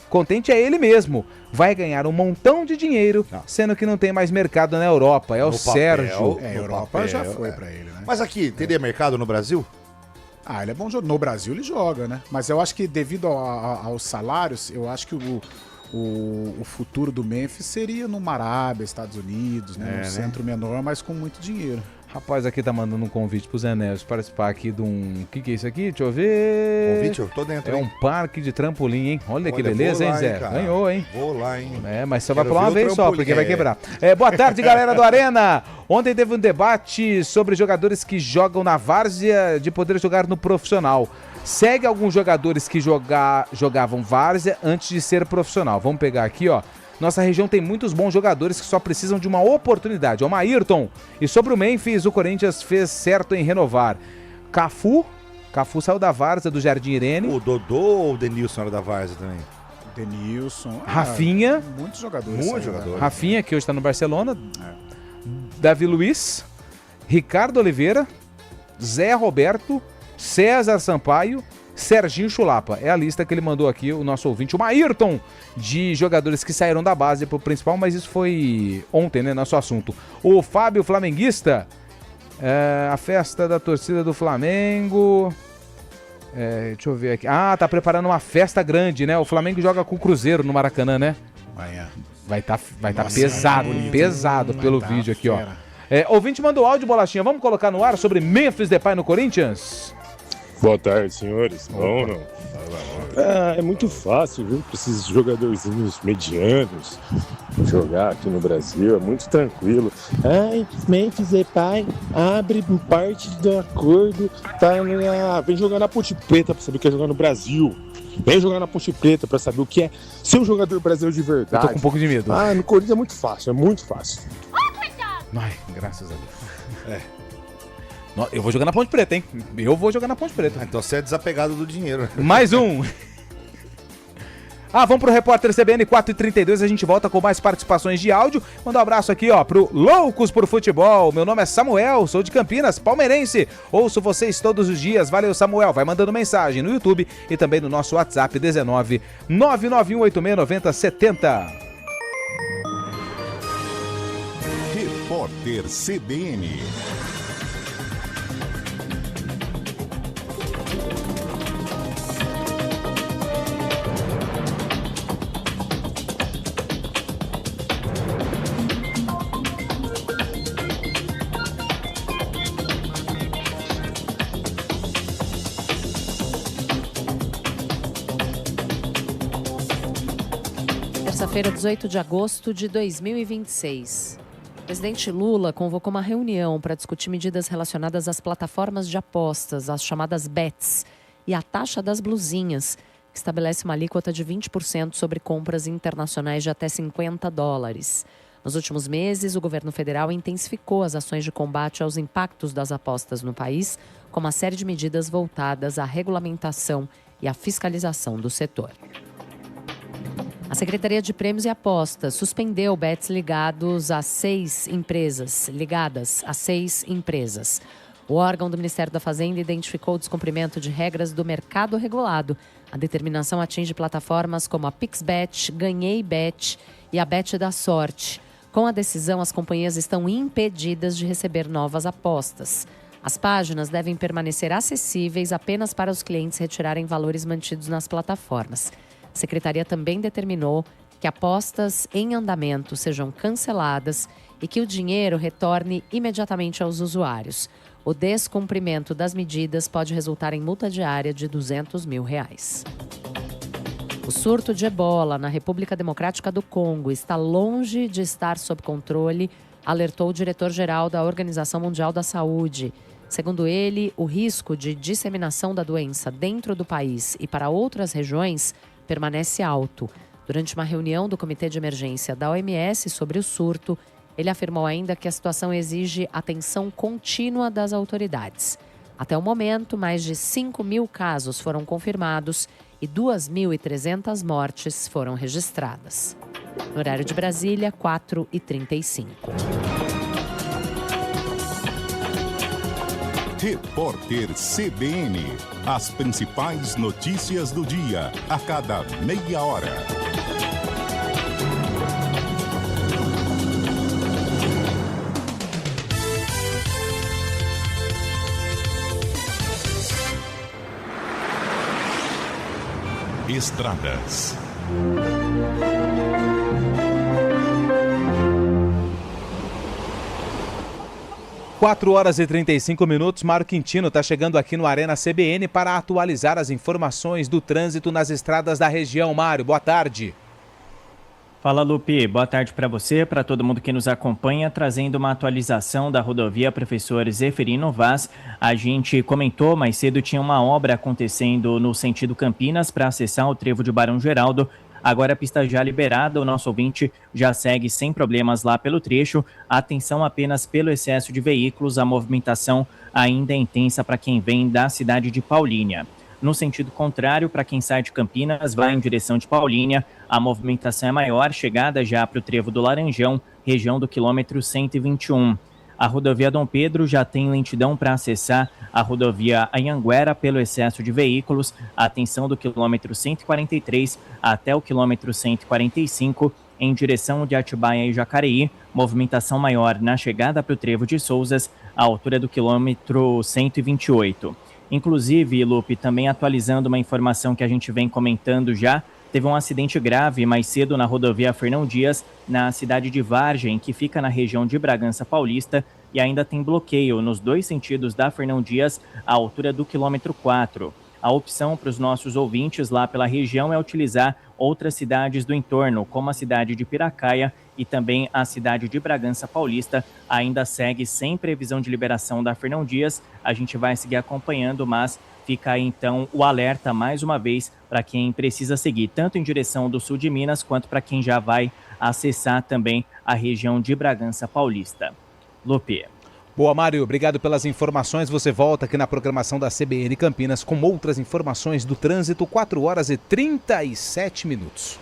Contente é ele mesmo. Vai ganhar um montão de dinheiro, sendo que não tem mais mercado na Europa. É o Sérgio. A Europa já foi pra ele, né? Mas aqui, teria mercado no Brasil? Ele é bom jogador. No Brasil ele joga, né? Mas eu acho que devido aos salários, eu acho que o futuro do Memphis seria no Arábia, Estados Unidos, né? Um centro menor, mas com muito dinheiro. Rapaz, aqui tá mandando um convite pro Zé Neves participar aqui de um... O que é isso aqui? Deixa eu ver... Convite? Eu tô dentro, É um parque de trampolim, hein? Olha que beleza, hein, Zé? Cara. Ganhou, hein? Vou lá, hein? Mas só vai pular uma vez só, porque vai quebrar. Boa tarde, galera do Arena. Ontem teve um debate sobre jogadores que jogam na várzea de poder jogar no profissional. Segue alguns jogadores que jogavam várzea antes de ser profissional. Vamos pegar aqui, ó. Nossa região tem muitos bons jogadores que só precisam de uma oportunidade. O Maírton. E sobre o Memphis, o Corinthians fez certo em renovar. Cafu saiu da várzea do Jardim Irene. O Dodô ou o Denilson era da várzea também? Denilson. Rafinha. Muitos jogadores. Rafinha, que hoje está no Barcelona. Davi Luiz. Ricardo Oliveira. Zé Roberto. César Sampaio. Serginho Chulapa. É a lista que ele mandou aqui, o nosso ouvinte, o Maírton, de jogadores que saíram da base pro principal, mas isso foi ontem, né, nosso assunto. O Fábio, flamenguista, a festa da torcida do Flamengo, deixa eu ver aqui, tá preparando uma festa grande, né, o Flamengo joga com o Cruzeiro no Maracanã, né? Vai tá pesado pelo vídeo aqui, ó. Ouvinte mandou áudio, Bolachinha. Vamos colocar no ar sobre Memphis Depay no Corinthians? Boa tarde, senhores. Bom, não? É muito fácil, viu? Para esses jogadorzinhos medianos jogar aqui no Brasil, é muito tranquilo. Ai, Memphis Depay abre parte do acordo, vem jogar na Ponte Preta para saber o que é jogar no Brasil. Vem jogar na Ponte Preta pra saber o que é ser um jogador brasileiro de verdade. Eu tô com um pouco de medo. No Corinthians é muito fácil, Ai, graças a Deus. Eu vou jogar na Ponte Preta, hein? Eu vou jogar na Ponte Preta. Então você é desapegado do dinheiro. Mais um. Vamos pro Repórter CBN 4h32, a gente volta com mais participações de áudio. Manda um abraço aqui, ó, pro Loucos por Futebol. Meu nome é Samuel, sou de Campinas, palmeirense. Ouço vocês todos os dias. Valeu, Samuel. Vai mandando mensagem no YouTube e também no nosso WhatsApp 19 991869070. Repórter CBN. Terça-feira, 18 de agosto de 2026. O presidente Lula convocou uma reunião para discutir medidas relacionadas às plataformas de apostas, as chamadas bets, e a taxa das blusinhas, que estabelece uma alíquota de 20% sobre compras internacionais de até $50. Nos últimos meses, o governo federal intensificou as ações de combate aos impactos das apostas no país, com uma série de medidas voltadas à regulamentação e à fiscalização do setor. A Secretaria de Prêmios e Apostas suspendeu bets ligadas a 6 empresas. O órgão do Ministério da Fazenda identificou o descumprimento de regras do mercado regulado. A determinação atinge plataformas como a PixBet, GanheiBet e a Bet da Sorte. Com a decisão, as companhias estão impedidas de receber novas apostas. As páginas devem permanecer acessíveis apenas para os clientes retirarem valores mantidos nas plataformas. A Secretaria também determinou que apostas em andamento sejam canceladas e que o dinheiro retorne imediatamente aos usuários. O descumprimento das medidas pode resultar em multa diária de R$200 mil. O surto de ebola na República Democrática do Congo está longe de estar sob controle, alertou o diretor-geral da Organização Mundial da Saúde. Segundo ele, o risco de disseminação da doença dentro do país e para outras regiões permanece alto. Durante uma reunião do Comitê de Emergência da OMS sobre o surto, ele afirmou ainda que a situação exige atenção contínua das autoridades. Até o momento, mais de 5.000 casos foram confirmados e 2.300 mortes foram registradas. No horário de Brasília, 4h35. Repórter CBN. As principais notícias do dia, a cada meia hora. Estradas. 4h35, Mário Quintino está chegando aqui no Arena CBN para atualizar as informações do trânsito nas estradas da região. Mário, boa tarde. Fala, Lupe. Boa tarde para você, para todo mundo que nos acompanha, trazendo uma atualização da rodovia Professor Zeferino Vaz. A gente comentou mais cedo, tinha uma obra acontecendo no sentido Campinas para acessar o trevo de Barão Geraldo. Agora a pista já liberada, o nosso ouvinte já segue sem problemas lá pelo trecho. Atenção apenas pelo excesso de veículos, a movimentação ainda é intensa para quem vem da cidade de Paulínia. No sentido contrário, para quem sai de Campinas, vai em direção de Paulínia, a movimentação é maior, chegada já para o trevo do Laranjão, região do quilômetro 121. A rodovia Dom Pedro já tem lentidão para acessar a rodovia Anhanguera pelo excesso de veículos. Atenção do quilômetro 143 até o quilômetro 145, em direção de Atibaia e Jacareí. Movimentação maior na chegada para o trevo de Souzas, à altura do quilômetro 128. Inclusive, Lupe, também atualizando uma informação que a gente vem comentando já, Teve um acidente grave mais cedo na rodovia Fernão Dias, na cidade de Vargem, que fica na região de Bragança Paulista, e ainda tem bloqueio nos 2 sentidos da Fernão Dias, à altura do quilômetro 4. A opção para os nossos ouvintes lá pela região é utilizar outras cidades do entorno, como a cidade de Piracaia e também a cidade de Bragança Paulista. Ainda segue sem previsão de liberação da Fernão Dias. A gente vai seguir acompanhando, mas fica aí então o alerta mais uma vez para quem precisa seguir, tanto em direção do sul de Minas, quanto para quem já vai acessar também a região de Bragança Paulista. Lupe. Boa, Mário, obrigado pelas informações. Você volta aqui na programação da CBN Campinas com outras informações do trânsito, 4h37.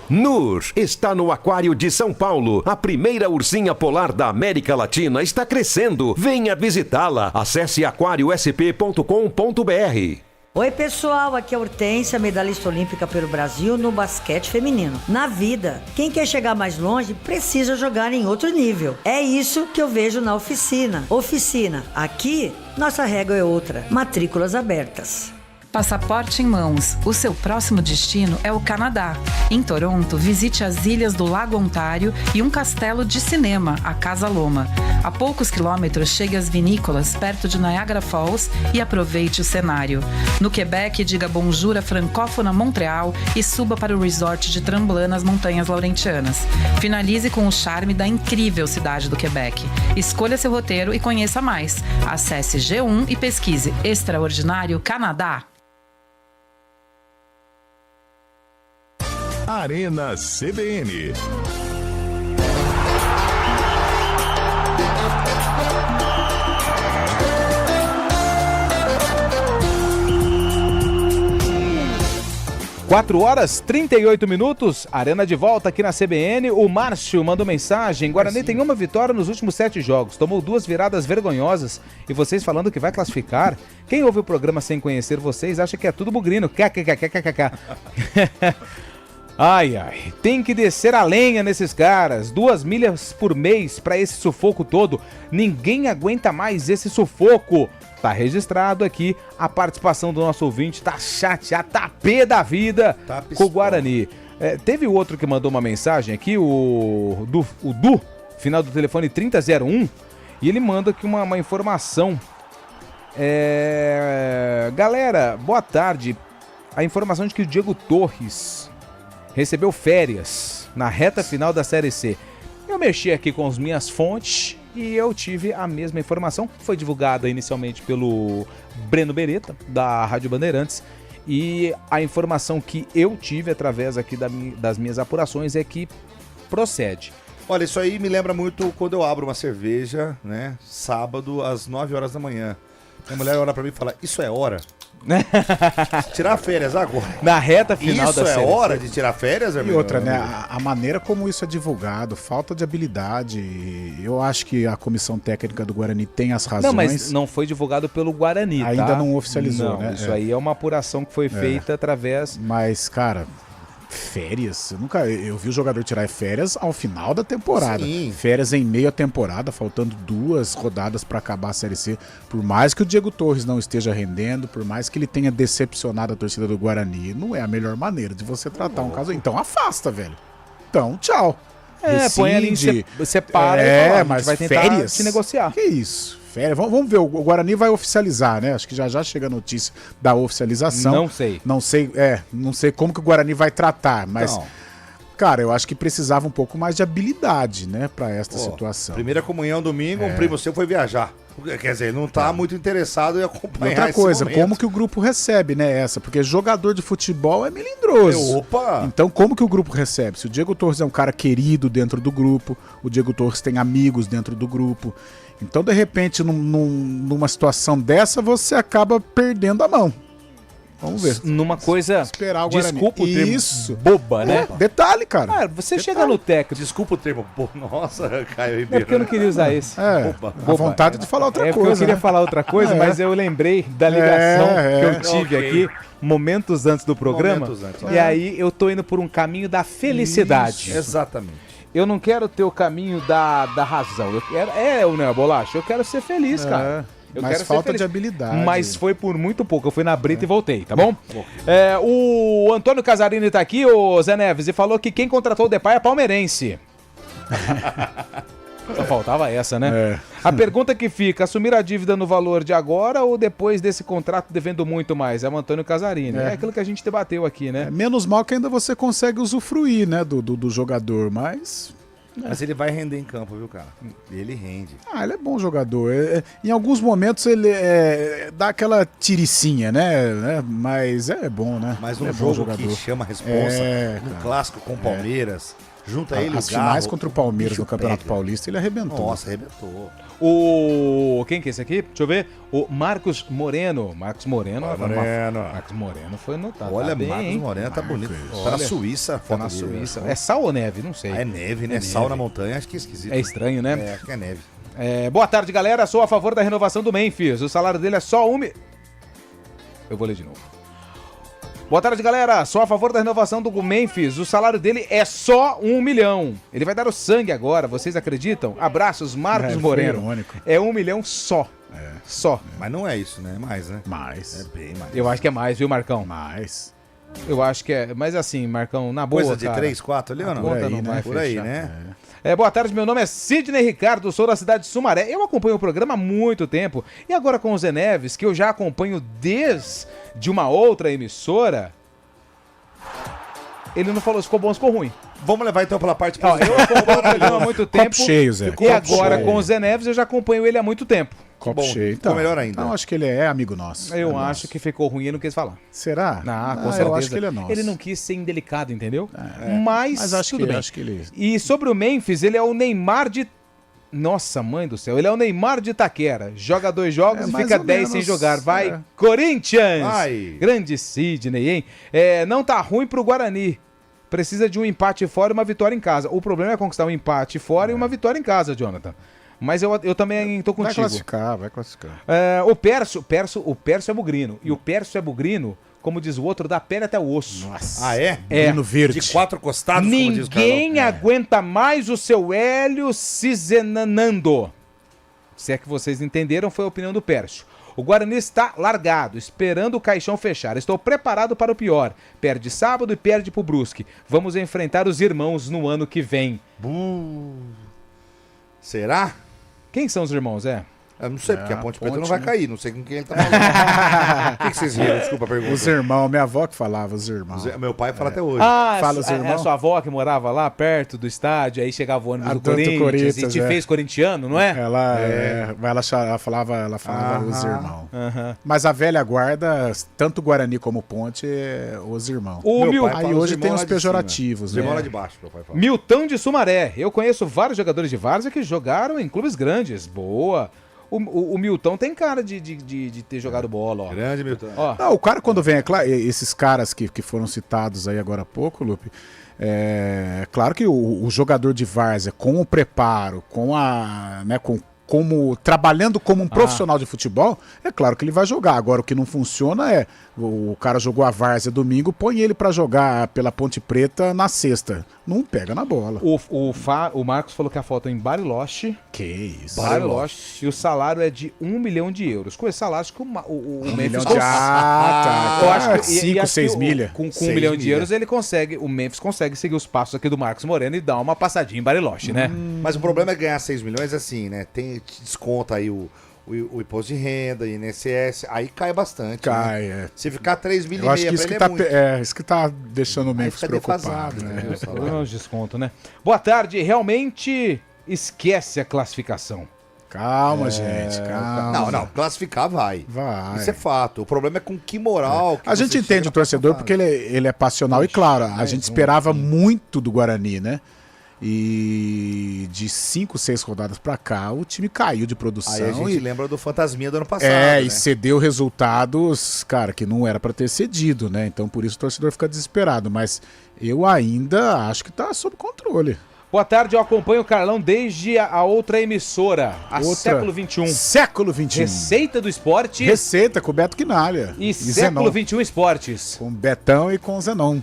Nur está no Aquário de São Paulo. A primeira ursinha polar da América Latina está crescendo. Venha visitá-la. Acesse aquariosp.com.br. Oi pessoal, aqui é a Hortência, medalhista olímpica pelo Brasil no basquete feminino. Na vida, quem quer chegar mais longe precisa jogar em outro nível. É isso que eu vejo na oficina. Oficina, aqui nossa regra é outra, matrículas abertas. Passaporte em mãos. O seu próximo destino é o Canadá. Em Toronto, visite as ilhas do Lago Ontário e um castelo de cinema, a Casa Loma. A poucos quilômetros, chegue às vinícolas, perto de Niagara Falls, e aproveite o cenário. No Quebec, diga bonjour à francófona Montreal e suba para o resort de Tremblant nas Montanhas Laurentianas. Finalize com o charme da incrível cidade do Quebec. Escolha seu roteiro e conheça mais. Acesse G1 e pesquise Extraordinário Canadá. Arena CBN. Quatro horas 38 minutos, Arena de volta aqui na CBN. O Márcio mandou mensagem: Guarani tem uma vitória nos últimos 7 jogos, tomou 2 viradas vergonhosas e vocês falando que vai classificar. Quem ouve o programa sem conhecer vocês acha que é tudo bugrino. Ai, ai, tem que descer a lenha nesses caras. 2 milhas por mês pra esse sufoco todo. Ninguém aguenta mais esse sufoco. Tá registrado aqui a participação do nosso ouvinte. Tá chateado, tá pé da vida com o Guarani. Teve outro que mandou uma mensagem aqui, o Du, final do telefone 3001. E ele manda aqui uma informação. Galera, boa tarde. A informação de que o Diego Torres recebeu férias na reta final da Série C. Eu mexi aqui com as minhas fontes e eu tive a mesma informação. Foi divulgada inicialmente pelo Breno Beretta, da Rádio Bandeirantes. E a informação que eu tive através aqui das minhas apurações é que procede. Olha, isso aí me lembra muito quando eu abro uma cerveja, né? Sábado, às 9 horas da manhã. Minha mulher olha pra mim e fala, isso é hora? Tirar férias agora. Na reta final isso da série. Isso é hora de tirar férias, amigo? E outra, né? A maneira como isso é divulgado, falta de habilidade. Eu acho que a comissão técnica do Guarani tem as razões. Não, mas não foi divulgado pelo Guarani, ainda tá? não oficializou, não, né? Isso aí é uma apuração que foi feita através... Mas, cara... Férias? Eu vi o jogador tirar férias ao final da temporada. Sim. Férias em meio à temporada, faltando 2 rodadas para acabar a Série C. Por mais que o Diego Torres não esteja rendendo, por mais que ele tenha decepcionado a torcida do Guarani, não é a melhor maneira de você tratar um caso. Então afasta, velho. Então, tchau. Põe ali, separa e fala, mas vai tentar férias? te negociar. Que isso? Férias. Vamos ver, o Guarani vai oficializar, né? Acho que já chega a notícia da oficialização. Não sei. Não sei como que o Guarani vai tratar, mas... Não. Cara, eu acho que precisava um pouco mais de habilidade, né, pra esta situação. Primeira comunhão domingo, um primo seu foi viajar. Quer dizer, ele não tá muito interessado em acompanhar outra coisa, como que o grupo recebe, né, essa? Porque jogador de futebol é melindroso. Opa! Então, como que o grupo recebe? Se o Diego Torres é um cara querido dentro do grupo, o Diego Torres tem amigos dentro do grupo. Então, de repente, numa situação dessa, você acaba perdendo a mão. Vamos ver. Numa coisa, esperar o Guarani. Desculpa o termo, isso, boba, né? Detalhe, cara. Cara, você chega no técnico. Desculpa o termo, nossa, Caio Ribeiro. É porque eu não queria usar esse. Boba. A vontade de falar outra coisa. Eu queria falar outra coisa, mas eu lembrei da ligação que eu tive aqui momentos antes do programa. E aí eu tô indo por um caminho da felicidade. Isso. Exatamente. Eu não quero ter o caminho da razão. Eu quero, o Neo Bolacha, eu quero ser feliz, cara. Eu Mas quero falta ser feliz. de habilidade. Mas foi por muito pouco. Eu fui na Brita e voltei, tá bom? O Antônio Casarini tá aqui, ô Zé Neves, e falou que quem contratou o Depay é palmeirense. Só faltava essa, né? A pergunta que fica, assumir a dívida no valor de agora ou depois desse contrato devendo muito mais? É o Antônio Casarini. É aquilo que a gente debateu aqui, né? Menos mal que ainda você consegue usufruir, né, do jogador, mas... Mas ele vai render em campo, viu, cara? Ele rende. Ele é bom jogador. Em alguns momentos ele dá aquela tiricinha, né? Mas é bom, né? Mas um é bom jogo que chama a responsa, no clássico com o Palmeiras, junta ele as finais contra o Palmeiras no Campeonato Paulista, ele arrebentou. Nossa, arrebentou. Quem que é esse aqui? Deixa eu ver. O Marcos Moreno. Marcos Moreno foi notado. Olha, tá bem, Marcos Moreno tá bonito. Tá na Suíça. Tá na Suíça. É sal ou neve? Não sei. É neve, né? Sal na montanha, acho que é esquisito. É estranho, né? Acho que é neve. Boa tarde, galera. Sou a favor da renovação do Memphis. O salário dele é só Eu vou ler de novo. Boa tarde, galera. Sou a favor da renovação do Memphis. O salário dele é só 1 milhão. Ele vai dar o sangue agora. Vocês acreditam? Abraços, Marcos Moreno. Irônico. É 1 milhão só. Só. Mas não é isso, né? É mais, né? Mais. É bem mais. Eu acho que é mais, viu, Marcão? Mais. Eu acho que é. Mas assim, Marcão, na boa, Coisa de cara, 3, 4 ali ou não? Conta não vai Por aí, fechar. né? Boa tarde, meu nome é Sidney Ricardo, sou da cidade de Sumaré. Eu acompanho o programa há muito tempo. E agora com o Zé Neves, que eu já acompanho desde uma outra emissora... Ele não falou se ficou bom ou se ficou ruim. Vamos levar então pela parte Eu acompanho o programa há muito tempo. Copo cheio, Zé. E agora com o Zé Neves eu já acompanho ele há muito tempo. Copo Bom, cheio. ficou melhor ainda. Não, acho que ele é amigo nosso. Eu acho que ficou ruim e ele não quis falar. Será? Com certeza. Eu acho que ele é nosso. Ele não quis ser indelicado, entendeu? Mas acho tudo que, bem. acho que ele... E sobre o Memphis, ele é o Neymar de... Nossa, mãe do céu. Ele é o Neymar de Itaquera. Joga 2 jogos e mais fica ou 10 sem menos, jogar. Vai, Corinthians! Ai. Grande Sidney, hein? Não tá ruim pro Guarani. Precisa de um empate fora e uma vitória em casa. O problema é conquistar um empate fora e uma vitória em casa, Jonathan. Mas eu também tô contigo. Vai classificar. O Pércio é bugrino. E o Pércio é bugrino, como diz o outro, da pele até o osso. Nossa. Ah, é? Bugrino verde. De 4 costados, como diz o Ninguém aguenta mais o seu Hélio Cizenanando. Se é que vocês entenderam, foi a opinião do Pércio. O Guarani está largado, esperando o caixão fechar. Estou preparado para o pior. Perde sábado e perde pro Brusque. Vamos enfrentar os irmãos no ano que vem. Será? Quem são os irmãos, Eu não sei, porque a Ponte Preta não vai cair. Não sei com quem ele tá falando. O que vocês viram? Desculpa a pergunta. Os irmãos, minha avó que falava, os irmãos. Meu pai fala até hoje. Fala os irmãos. É a sua avó que morava lá perto do estádio, aí chegava o ônibus do Corinthians e te fez corintiano, não é? Ela falava os irmãos. Mas a velha guarda, tanto Guarani como Ponte, os irmãos. Aí hoje tem os pejorativos. Os irmãos lá de baixo, meu pai fala. Milton de Sumaré. Eu conheço vários jogadores de várzea que jogaram em clubes grandes. Boa. O Milton tem cara de ter jogado bola, ó. Grande Milton. O cara quando vem, esses caras que foram citados aí agora há pouco, Lupe, claro que o jogador de várzea, com o preparo, trabalhando como um profissional de futebol, é claro que ele vai jogar. Agora o que não funciona é o cara jogou a várzea domingo, põe ele pra jogar pela Ponte Preta na sexta. Não pega na bola. O Marcos falou que a foto é em Bariloche. Que isso. Bariloche. E o salário é de 1 milhão de euros. Com esse salário, acho que o Memphis... Eu acho que 5, 6 milha. Com 1 milhão de euros, o Memphis consegue seguir os passos aqui do Marcos Moreno e dar uma passadinha em Bariloche, né? Mas o problema é ganhar 6 milhões assim, né? Desconta aí o imposto de renda, INSS, aí cai bastante. Né? Se ficar 3 milhões, eu acho que isso que tá deixando o Memphis preocupado. Né? Os desconto, né? Boa tarde, realmente esquece a classificação. Calma, gente, calma. Não, classificar vai. Isso é fato. O problema é com que moral. Que a gente entende o torcedor porque ele é passional e claro, a gente esperava muito do Guarani, né? E de 5, 6 rodadas pra cá, o time caiu de produção. Aí a gente lembra do fantasminha do ano passado. Né? E cedeu resultados, cara, que não era pra ter cedido, né? Então por isso o torcedor fica desesperado. Mas eu ainda acho que tá sob controle. Boa tarde, eu acompanho o Carlão desde a outra emissora, Século XXI. Século XXI. Receita do Esporte. Receita com o Beto Quinalha. E Século XXI Esportes. Com o Betão e com o Zenon.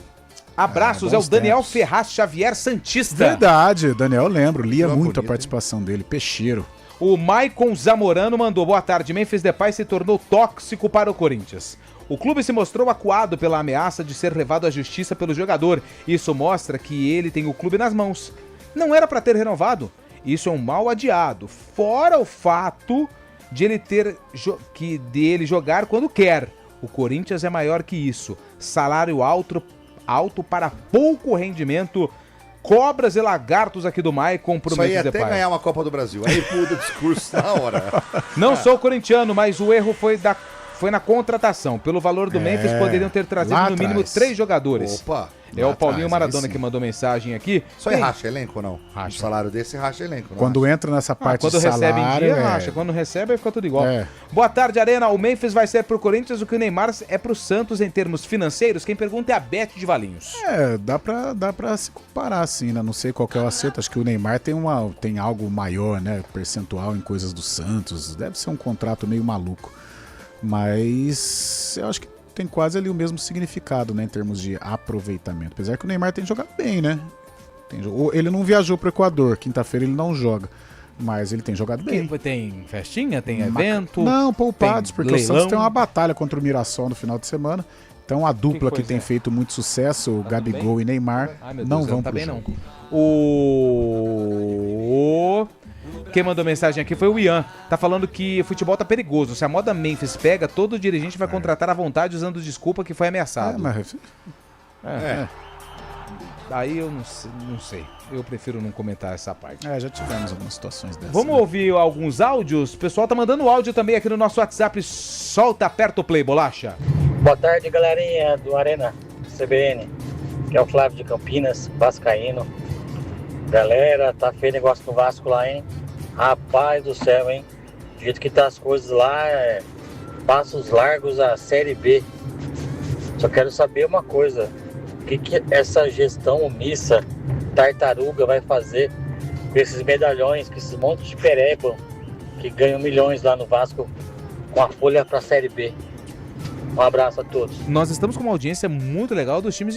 Abraços, é o Daniel Ferraz Xavier Santista. Verdade, Daniel, eu lembro. Lia muito a participação dele, Peixeiro. O Maicon Zamorano mandou: boa tarde, Memphis Depay se tornou tóxico para o Corinthians. O clube se mostrou acuado pela ameaça de ser levado à justiça pelo jogador. Isso mostra que ele tem o clube nas mãos. Não era para ter renovado. Isso é um mal adiado. Fora o fato de ele jogar quando quer. O Corinthians é maior que isso. Salário alto para pouco rendimento. Cobras e lagartos aqui do Maicon pro Memphis Depay. Isso aí até ganhar uma Copa do Brasil. Aí muda o discurso na hora. Não sou corintiano, mas o erro foi na contratação. Pelo valor do Memphis, poderiam ter trazido no mínimo 3 jogadores. Opa! É o Paulinho Maradona que mandou mensagem aqui. Só racha elenco ou não? Racha. Um salário desse racha elenco. Não quando racha. Entra nessa parte quando de salário... recebe em dia, racha. Quando recebe, aí fica tudo igual. Boa tarde, Arena. O Memphis vai ser pro Corinthians o que o Neymar é pro Santos em termos financeiros. Quem pergunta é a Beth de Valinhos. Dá pra se comparar, assim, né? Não sei qual que é o acerto. Acho que o Neymar tem algo maior, né? Percentual em coisas do Santos. Deve ser um contrato meio maluco. Mas eu acho que tem quase ali o mesmo significado, né, em termos de aproveitamento. Apesar que o Neymar tem jogado bem, né? Ele não viajou pro Equador, quinta-feira ele não joga, mas ele tem jogado bem. Tem festinha, tem evento? Não, poupados, porque leilão. o Santos tem uma batalha contra o Mirassol no final de semana. Então a dupla que tem feito muito sucesso, o Gabigol e Neymar, não vão pro jogo. Quem mandou mensagem aqui foi o Ian. Tá falando que o futebol tá perigoso. Se a moda Memphis pega, todo dirigente vai contratar à vontade usando desculpa que foi ameaçado. Daí eu não sei. Eu prefiro não comentar essa parte. Já tivemos algumas situações dessas. Vamos ouvir alguns áudios? O pessoal tá mandando áudio também aqui no nosso WhatsApp. Solta, aperta o play, Bolacha. Boa tarde, galerinha do Arena CBN. Que é o Flávio de Campinas, vascaíno. Galera, tá feio negócio no Vasco lá, hein? Rapaz do céu, hein? Do jeito que tá as coisas lá, passos largos a Série B. Só quero saber uma coisa. O que essa gestão omissa, tartaruga, vai fazer com esses medalhões, com esses montes de pereba que ganham milhões lá no Vasco com a folha pra Série B? Um abraço a todos. Nós estamos com uma audiência muito legal dos times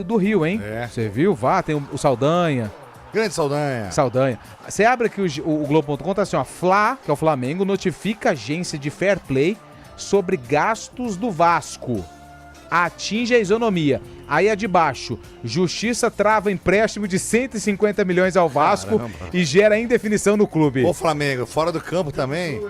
do Rio, hein? Você viu? Tem o Saldanha. Grande Saldanha. Você abre aqui o Globo.com, tá assim, ó. Fla, que é o Flamengo, notifica a agência de Fair Play sobre gastos do Vasco. Atinge a isonomia. Aí a de baixo. Justiça trava empréstimo de 150 milhões ao Vasco. Caramba. E gera indefinição no clube. Ô, Flamengo, fora do campo também.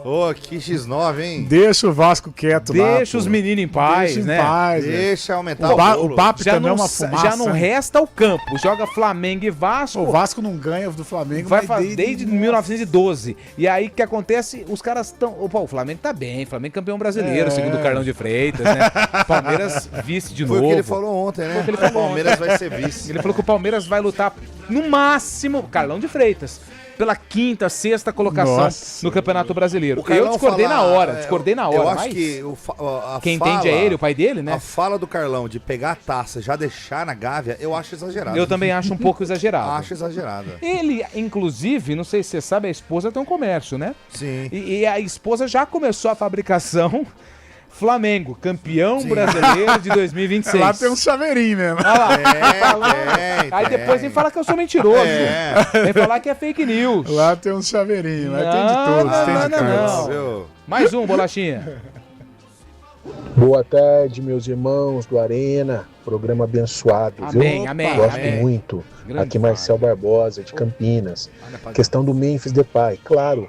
Ô, que X9, hein? Deixa o Vasco quieto lá. Deixa os meninos em paz, né? Deixa aumentar o papo também é uma fumaça. Já não resta o campo. Joga Flamengo e Vasco. O Vasco não ganha do Flamengo. Desde 1912. E aí o que acontece? Os caras estão... O Flamengo tá bem. Flamengo campeão brasileiro, segundo o Carlão de Freitas, né? Palmeiras vice de novo. Foi o que ele falou ontem, né? O Palmeiras vai ser vice. Ele falou que o Palmeiras vai lutar no máximo, Carlão de Freitas, pela quinta, sexta colocação no Campeonato Brasileiro. Eu discordei na hora, Eu acho que quem entende é ele, o pai dele, né? A fala do Carlão de pegar a taça, já deixar na Gávea, eu acho exagerado. Eu também acho um pouco exagerado. Acho exagerado. Ele, inclusive, não sei se você sabe, a esposa tem um comércio, né? Sim. E a esposa já começou a fabricação... Flamengo, campeão brasileiro de 2026. Lá tem um chaveirinho mesmo. Olha lá. Aí depois vem falar que eu sou mentiroso. Vem falar que é fake news. Lá tem um chaveirinho, lá tem de todos. Não. Mais um, Bolachinha. Boa tarde, meus irmãos do Arena. Programa abençoado, amém, viu? Amém, Gosto amém. Muito. Grande aqui Marcel Barbosa, de Campinas. Questão do Memphis Depay. Claro,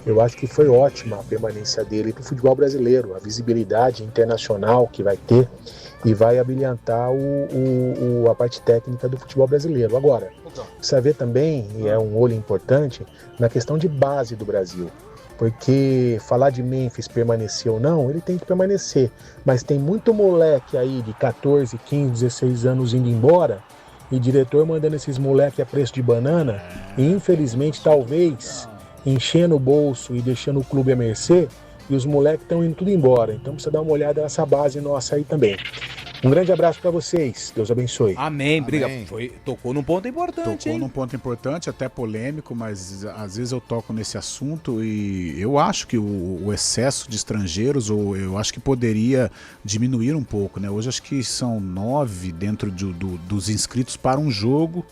eu acho que foi ótima a permanência dele para o futebol brasileiro, a visibilidade internacional que vai ter e vai abrilhantar a parte técnica do futebol brasileiro. Agora, precisa ver também, e é um olho importante, na questão de base do Brasil. Porque falar de Memphis permanecer ou não, ele tem que permanecer. Mas tem muito moleque aí de 14, 15, 16 anos indo embora e diretor mandando esses moleques a preço de banana e infelizmente talvez... enchendo o bolso e deixando o clube à mercê, e os moleques estão indo tudo embora. Então precisa dar uma olhada nessa base nossa aí também. Um grande abraço para vocês. Deus abençoe. Amém. Briga. Tocou num ponto importante, Tocou num ponto importante, até polêmico, mas às vezes eu toco nesse assunto e eu acho que o excesso de estrangeiros, ou eu acho que poderia diminuir um pouco, né? Hoje acho que são 9 dentro dos inscritos para um jogo.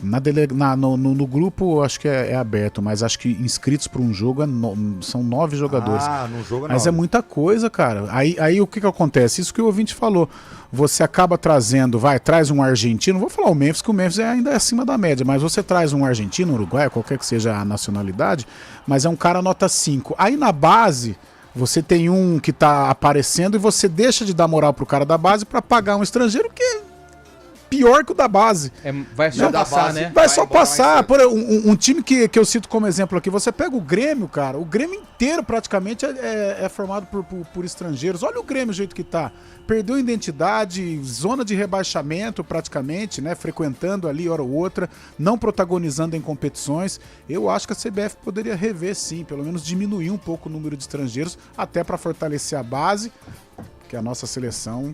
No grupo acho que é aberto, mas acho que inscritos para um jogo são 9 jogadores. No jogo mas é muita coisa, cara. Aí o que acontece? Isso que o ouvinte falou. Você acaba trazendo, traz um argentino, vou falar o Memphis, que o Memphis ainda é acima da média, mas você traz um argentino, um uruguaio, qualquer que seja a nacionalidade, mas é um cara nota 5. Aí na base, você tem um que tá aparecendo e você deixa de dar moral pro cara da base para pagar um estrangeiro que é pior que o da base. Vai só passar, né? Vai só passar. Um time que eu cito como exemplo aqui, você pega o Grêmio, cara, o Grêmio inteiro praticamente é formado por estrangeiros. Olha o Grêmio, o jeito que tá. Perdeu identidade, zona de rebaixamento praticamente, né? Frequentando ali hora ou outra, não protagonizando em competições. Eu acho que a CBF poderia rever sim, pelo menos diminuir um pouco o número de estrangeiros, até para fortalecer a base, que a nossa seleção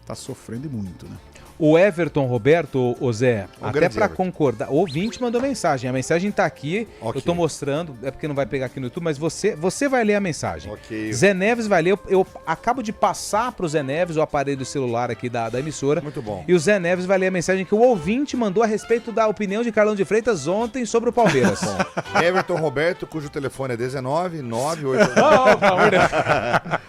tá sofrendo muito, né? O Everton Roberto, Zé, Um até grande para Everton. concordar, o ouvinte mandou mensagem, a mensagem tá aqui, Ok. eu tô mostrando, é porque não vai pegar aqui no YouTube, mas você vai ler a mensagem. Ok. Zé Neves vai ler, eu acabo de passar pro Zé Neves o aparelho celular aqui da emissora. Muito bom. E o Zé Neves vai ler a mensagem que o ouvinte mandou a respeito da opinião de Carlão de Freitas ontem sobre o Palmeiras. Everton Roberto, cujo telefone é 1998. Oh, pelo amor de Deus.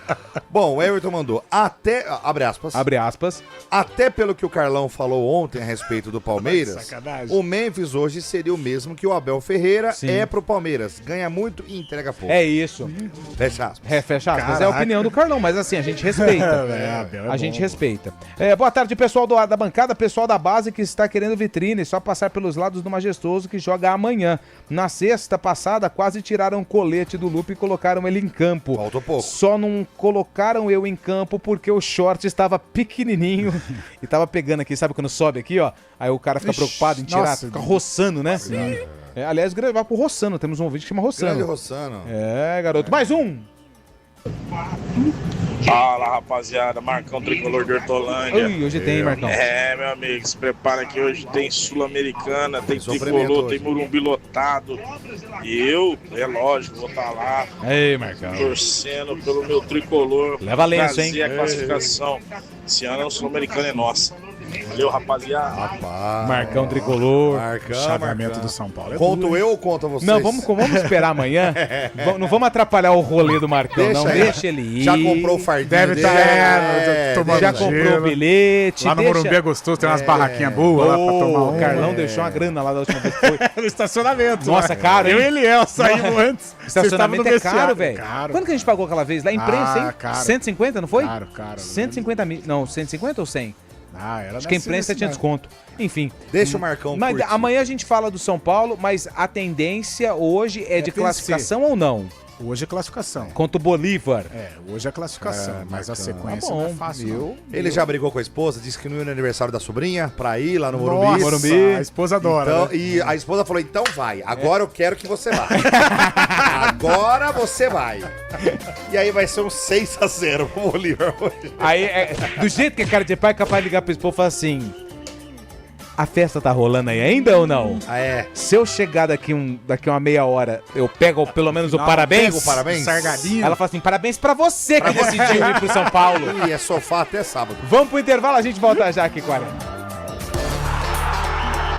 Bom, o Everton mandou abre aspas. Abre aspas. Até pelo que o Carlão falou ontem a respeito do Palmeiras, Sacanagem. o Memphis hoje seria o mesmo que o Abel Ferreira Sim. é pro Palmeiras. Ganha muito e entrega pouco. É isso. Fecha aspas. Fecha aspas. É a Caraca. opinião do Carlão, mas assim, a gente respeita. Abel é A gente bom. respeita. Boa tarde, pessoal da bancada, pessoal da base que está querendo vitrine, só passar pelos lados do Majestoso que joga amanhã. Na sexta passada, quase tiraram o colete do Lupe e colocaram ele em campo. Faltou pouco. Só não colocaram eu em campo porque o short estava pequenininho e tava pegando aqui, sabe quando sobe aqui, ó? Aí o cara fica Ixi, preocupado em tirar, nossa. fica roçando, né? Aliás, gravar pro Rossano, temos um ouvinte que chama Rossano. Grande Rossano. É, garoto. Mais um! Fala, rapaziada, Marcão Tricolor de Hortolândia. Ui, hoje tem, Marcão. Meu amigo, se prepara que hoje tem Sul-Americana, tem sofrimento Tricolor, hoje. tem Morumbi lotado. E eu, é lógico, vou estar lá Ei, Marcão. torcendo pelo meu Tricolor. Leva lenço, trazer hein? a classificação. Esse ano a Sul-Americana é nossa. Valeu, rapaziada. Rapaz. Marcão Tricolor. Marcão, Chaveamento Marcão. do São Paulo. Conto eu ou conta vocês? Não, vamos esperar amanhã. Não vamos atrapalhar o rolê do Marcão, Deixa não. aí. Deixa ele ir. Já comprou o fardinho Deve dele? estar tomando Já comprou o gelo. bilhete. Lá no Morumbi é gostoso, tem umas barraquinhas boas lá pra tomar O um. Carlão deixou uma grana lá da última vez que foi. No estacionamento. Nossa, lá. caro, hein? Eu e Eliel saímos antes. Estacionamento é caro, velho. Caro. Quanto que a gente pagou aquela vez? Lá imprensa, hein? Caro. 150, não foi? Caro. 150 mil. Não, 150 ou 100? Era Acho que a imprensa tinha desconto. Enfim. Deixa o Marcão Mas curtir. amanhã a gente fala do São Paulo, mas a tendência hoje é de vencer. classificação ou não? Hoje é classificação. Contra o Bolívar. Hoje é classificação, mas a sequência Tá bom, não é fácil. viu? não. Ele já brigou com a esposa, disse que não ia no aniversário da sobrinha pra ir lá no Morumbi. Nossa, a esposa adora. Então, né? e a esposa falou, então vai, agora eu quero que você vá. Agora você vai. E aí vai ser um 6-0 pro Bolívar hoje. Aí, do jeito que é cara de pai, é capaz de ligar pro esposo e falar assim: a festa tá rolando aí ainda ou não? Se eu chegar daqui uma meia hora, eu pego pelo menos o parabéns? Pega o parabéns? Sargadinho. Ela fala assim: parabéns pra você que decidiu ir pro São Paulo. E é sofá até sábado. Vamos pro intervalo, a gente volta já aqui com a Arena.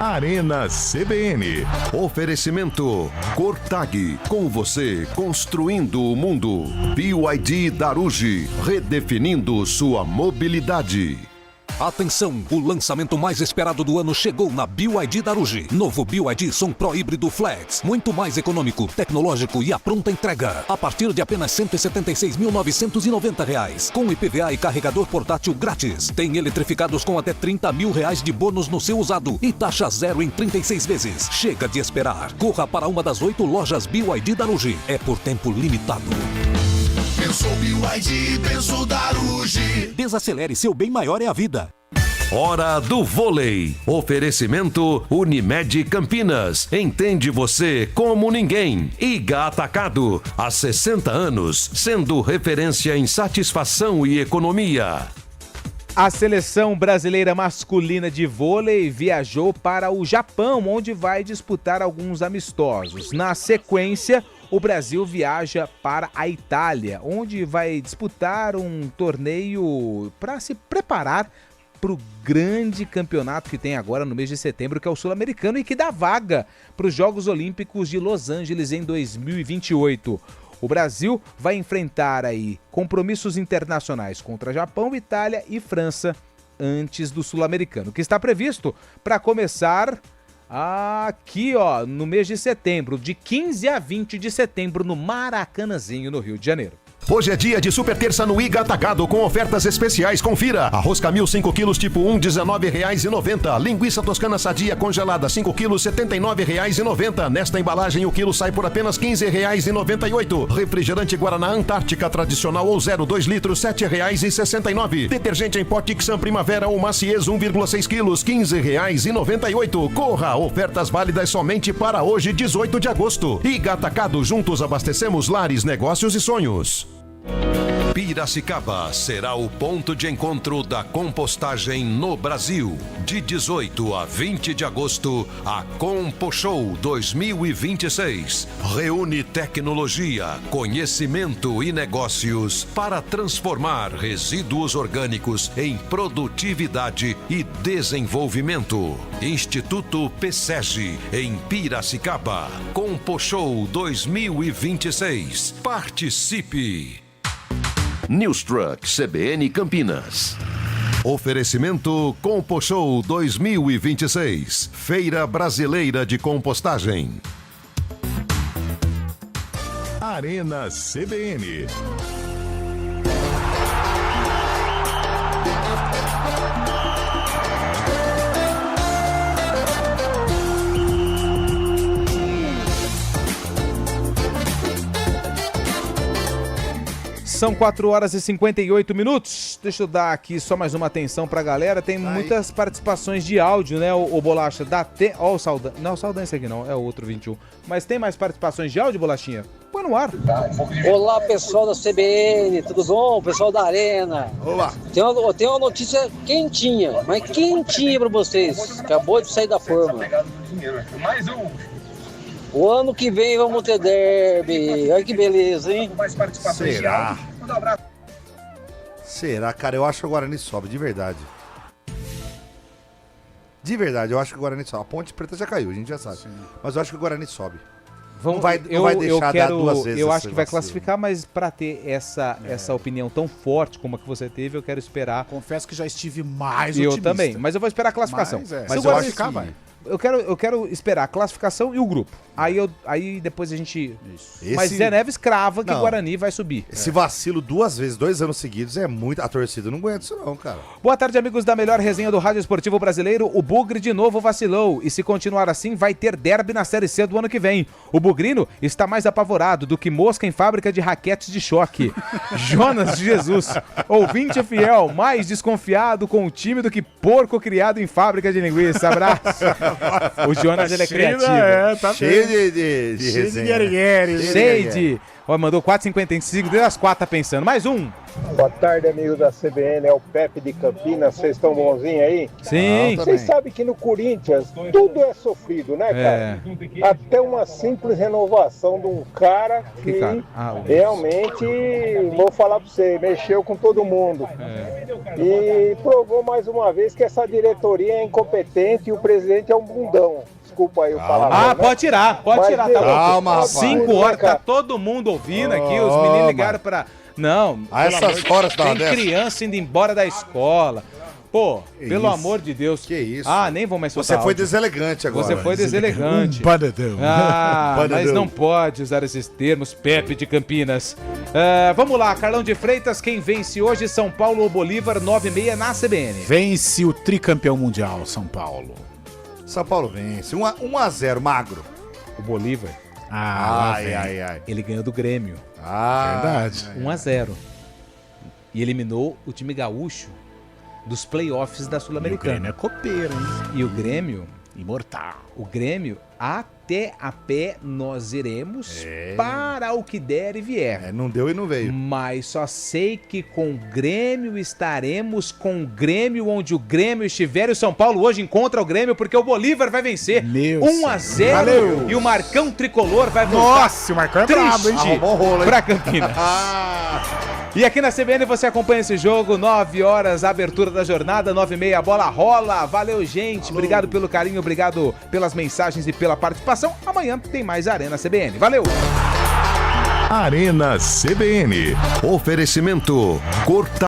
Arena CBN. Oferecimento Cortag, com você construindo o mundo. BYD Darugi, redefinindo sua mobilidade. Atenção, o lançamento mais esperado do ano chegou na BYD Darugi. Novo BYD Som Pro Híbrido Flex. Muito mais econômico, tecnológico e a pronta entrega. A partir de apenas R$ 176.990. Com IPVA e carregador portátil grátis. Tem eletrificados com até R$ 30 mil de bônus no seu usado. E taxa zero em 36 vezes. Chega de esperar. Corra para uma das 8 lojas BYD Darugi. É por tempo limitado. Pensou BYD, pensou Darugi. Desacelere, seu bem maior é a vida. Hora do vôlei. Oferecimento Unimed Campinas. Entende você como ninguém. Iga Atacado. Há 60 anos, sendo referência em satisfação e economia. A seleção brasileira masculina de vôlei viajou para o Japão, onde vai disputar alguns amistosos. Na sequência, o Brasil viaja para a Itália, onde vai disputar um torneio para se preparar pro grande campeonato que tem agora no mês de setembro, que é o Sul-Americano, e que dá vaga para os Jogos Olímpicos de Los Angeles em 2028. O Brasil vai enfrentar aí compromissos internacionais contra Japão, Itália e França antes do Sul-Americano, que está previsto para começar aqui, ó, no mês de setembro, de 15 a 20 de setembro, no Maracanãzinho, no Rio de Janeiro. Hoje é dia de super terça no Iga Atacado com ofertas especiais. Confira. Arroz Camil 5 quilos tipo 1, R$19,90. Linguiça toscana sadia congelada 5 quilos, R$79,90. Nesta embalagem o quilo sai por apenas R$15,98. Refrigerante Guaraná Antártica tradicional ou 0,2 litros, R$7,69. Detergente em pó Tixan Primavera ou Maciez 1,6 quilos, R$15,98. Corra, ofertas válidas somente para hoje, 18 de agosto. Iga Atacado, juntos abastecemos lares, negócios e sonhos. Piracicaba será o ponto de encontro da compostagem no Brasil. De 18 a 20 de agosto, a Compo Show 2026 reúne tecnologia, conhecimento e negócios para transformar resíduos orgânicos em produtividade e desenvolvimento. Instituto PSEG, em Piracicaba. Compo Show 2026. Participe! Newstruck CBN Campinas. Oferecimento Compo Show 2026. Feira Brasileira de Compostagem. Arena CBN. São 4 horas e 58 minutos. Deixa eu dar aqui só mais uma atenção pra galera. Tem muitas participações de áudio, né, o Bolacha? Ó, o Saldanha. Não, o Saldanha esse aqui não, é o outro 21. Mas tem mais participações de áudio, Bolachinha? Põe no ar. Olá, pessoal da CBN, tudo bom? Pessoal da Arena. Olá. Tem uma notícia quentinha, mas quentinha pra vocês. Acabou de sair da forma. Mais um. O ano que vem vamos ter derby. Olha que beleza, hein? Será? Será, cara? Eu acho que o Guarani sobe, de verdade. De verdade, eu acho que o Guarani sobe. A Ponte Preta já caiu, a gente já sabe. Sim. Mas eu acho que o Guarani sobe. Não vai deixar dar duas vezes. Eu acho que vai classificar, mas para ter essa opinião tão forte como a que você teve, eu quero esperar. Confesso que já estive mais otimista. Eu também, mas eu vou esperar a classificação. Mas eu acho que vai. Eu quero esperar a classificação e o grupo. Aí depois a gente... Mas Zé Neves crava que o Guarani vai subir. Esse vacilo 2 vezes, 2 anos seguidos, é muito... A torcida não aguenta isso não, cara. Boa tarde, amigos da melhor resenha do Rádio Esportivo Brasileiro. O Bugre de novo vacilou. E se continuar assim, vai ter derby na Série C do ano que vem. O Bugrino está mais apavorado do que mosca em fábrica de raquetes de choque. Jonas de Jesus, ouvinte fiel, mais desconfiado com o time do que porco criado em fábrica de linguiça. Abraço. O Jonas, ele é criativo. Tá cheio de resenha. Cheio de... Ó, mandou 4,55, desde as 4 tá pensando. Mais um. Boa tarde, amigos da CBN. É o Pepe de Campinas. Vocês estão bonzinhos aí? Sim. Vocês sabem que no Corinthians tudo é sofrido, né, cara? Até uma simples renovação de um cara que realmente, vou falar pra você, mexeu com todo mundo. E provou mais uma vez que essa diretoria é incompetente e o presidente é um bundão. Desculpa aí o palavrão. Ah, pode tirar, tá calma, rapaz. 5 horas, tá todo mundo ouvindo aqui, os meninos ligaram pra... Não, a essas horas tem criança indo embora da escola. Pô, pelo amor de Deus. Que isso? Ah, nem vou mais soltar. Você foi deselegante agora. Você foi deselegante. Mas não pode usar esses termos, Pepe de Campinas. Vamos lá, Carlão de Freitas, quem vence hoje, São Paulo ou Bolívar, 9h30 na CBN. Vence o tricampeão mundial, São Paulo. São Paulo vence. 1-0, magro. O Bolívar. Ai. Ele ganhou do Grêmio. Verdade. 1-0. E eliminou o time gaúcho dos playoffs da Sul-Americana. O Grêmio é copeiro, hein? E o Grêmio... Imortal. O Grêmio, até a pé, nós iremos para o que der e vier. Não deu e não veio. Mas só sei que com o Grêmio estaremos com o Grêmio onde o Grêmio estiver. E o São Paulo hoje encontra o Grêmio porque o Bolívar vai vencer 1-0 e o Marcão Tricolor vai voltar. Nossa, o Marcão é brabo, hein, pra Campinas. E aqui na CBN você acompanha esse jogo, 9 horas, abertura da jornada, 9h30, a bola rola. Valeu, gente. Obrigado pelo carinho, obrigado pelas mensagens e pela participação. Amanhã tem mais Arena CBN. Valeu! Arena CBN. Oferecimento Corta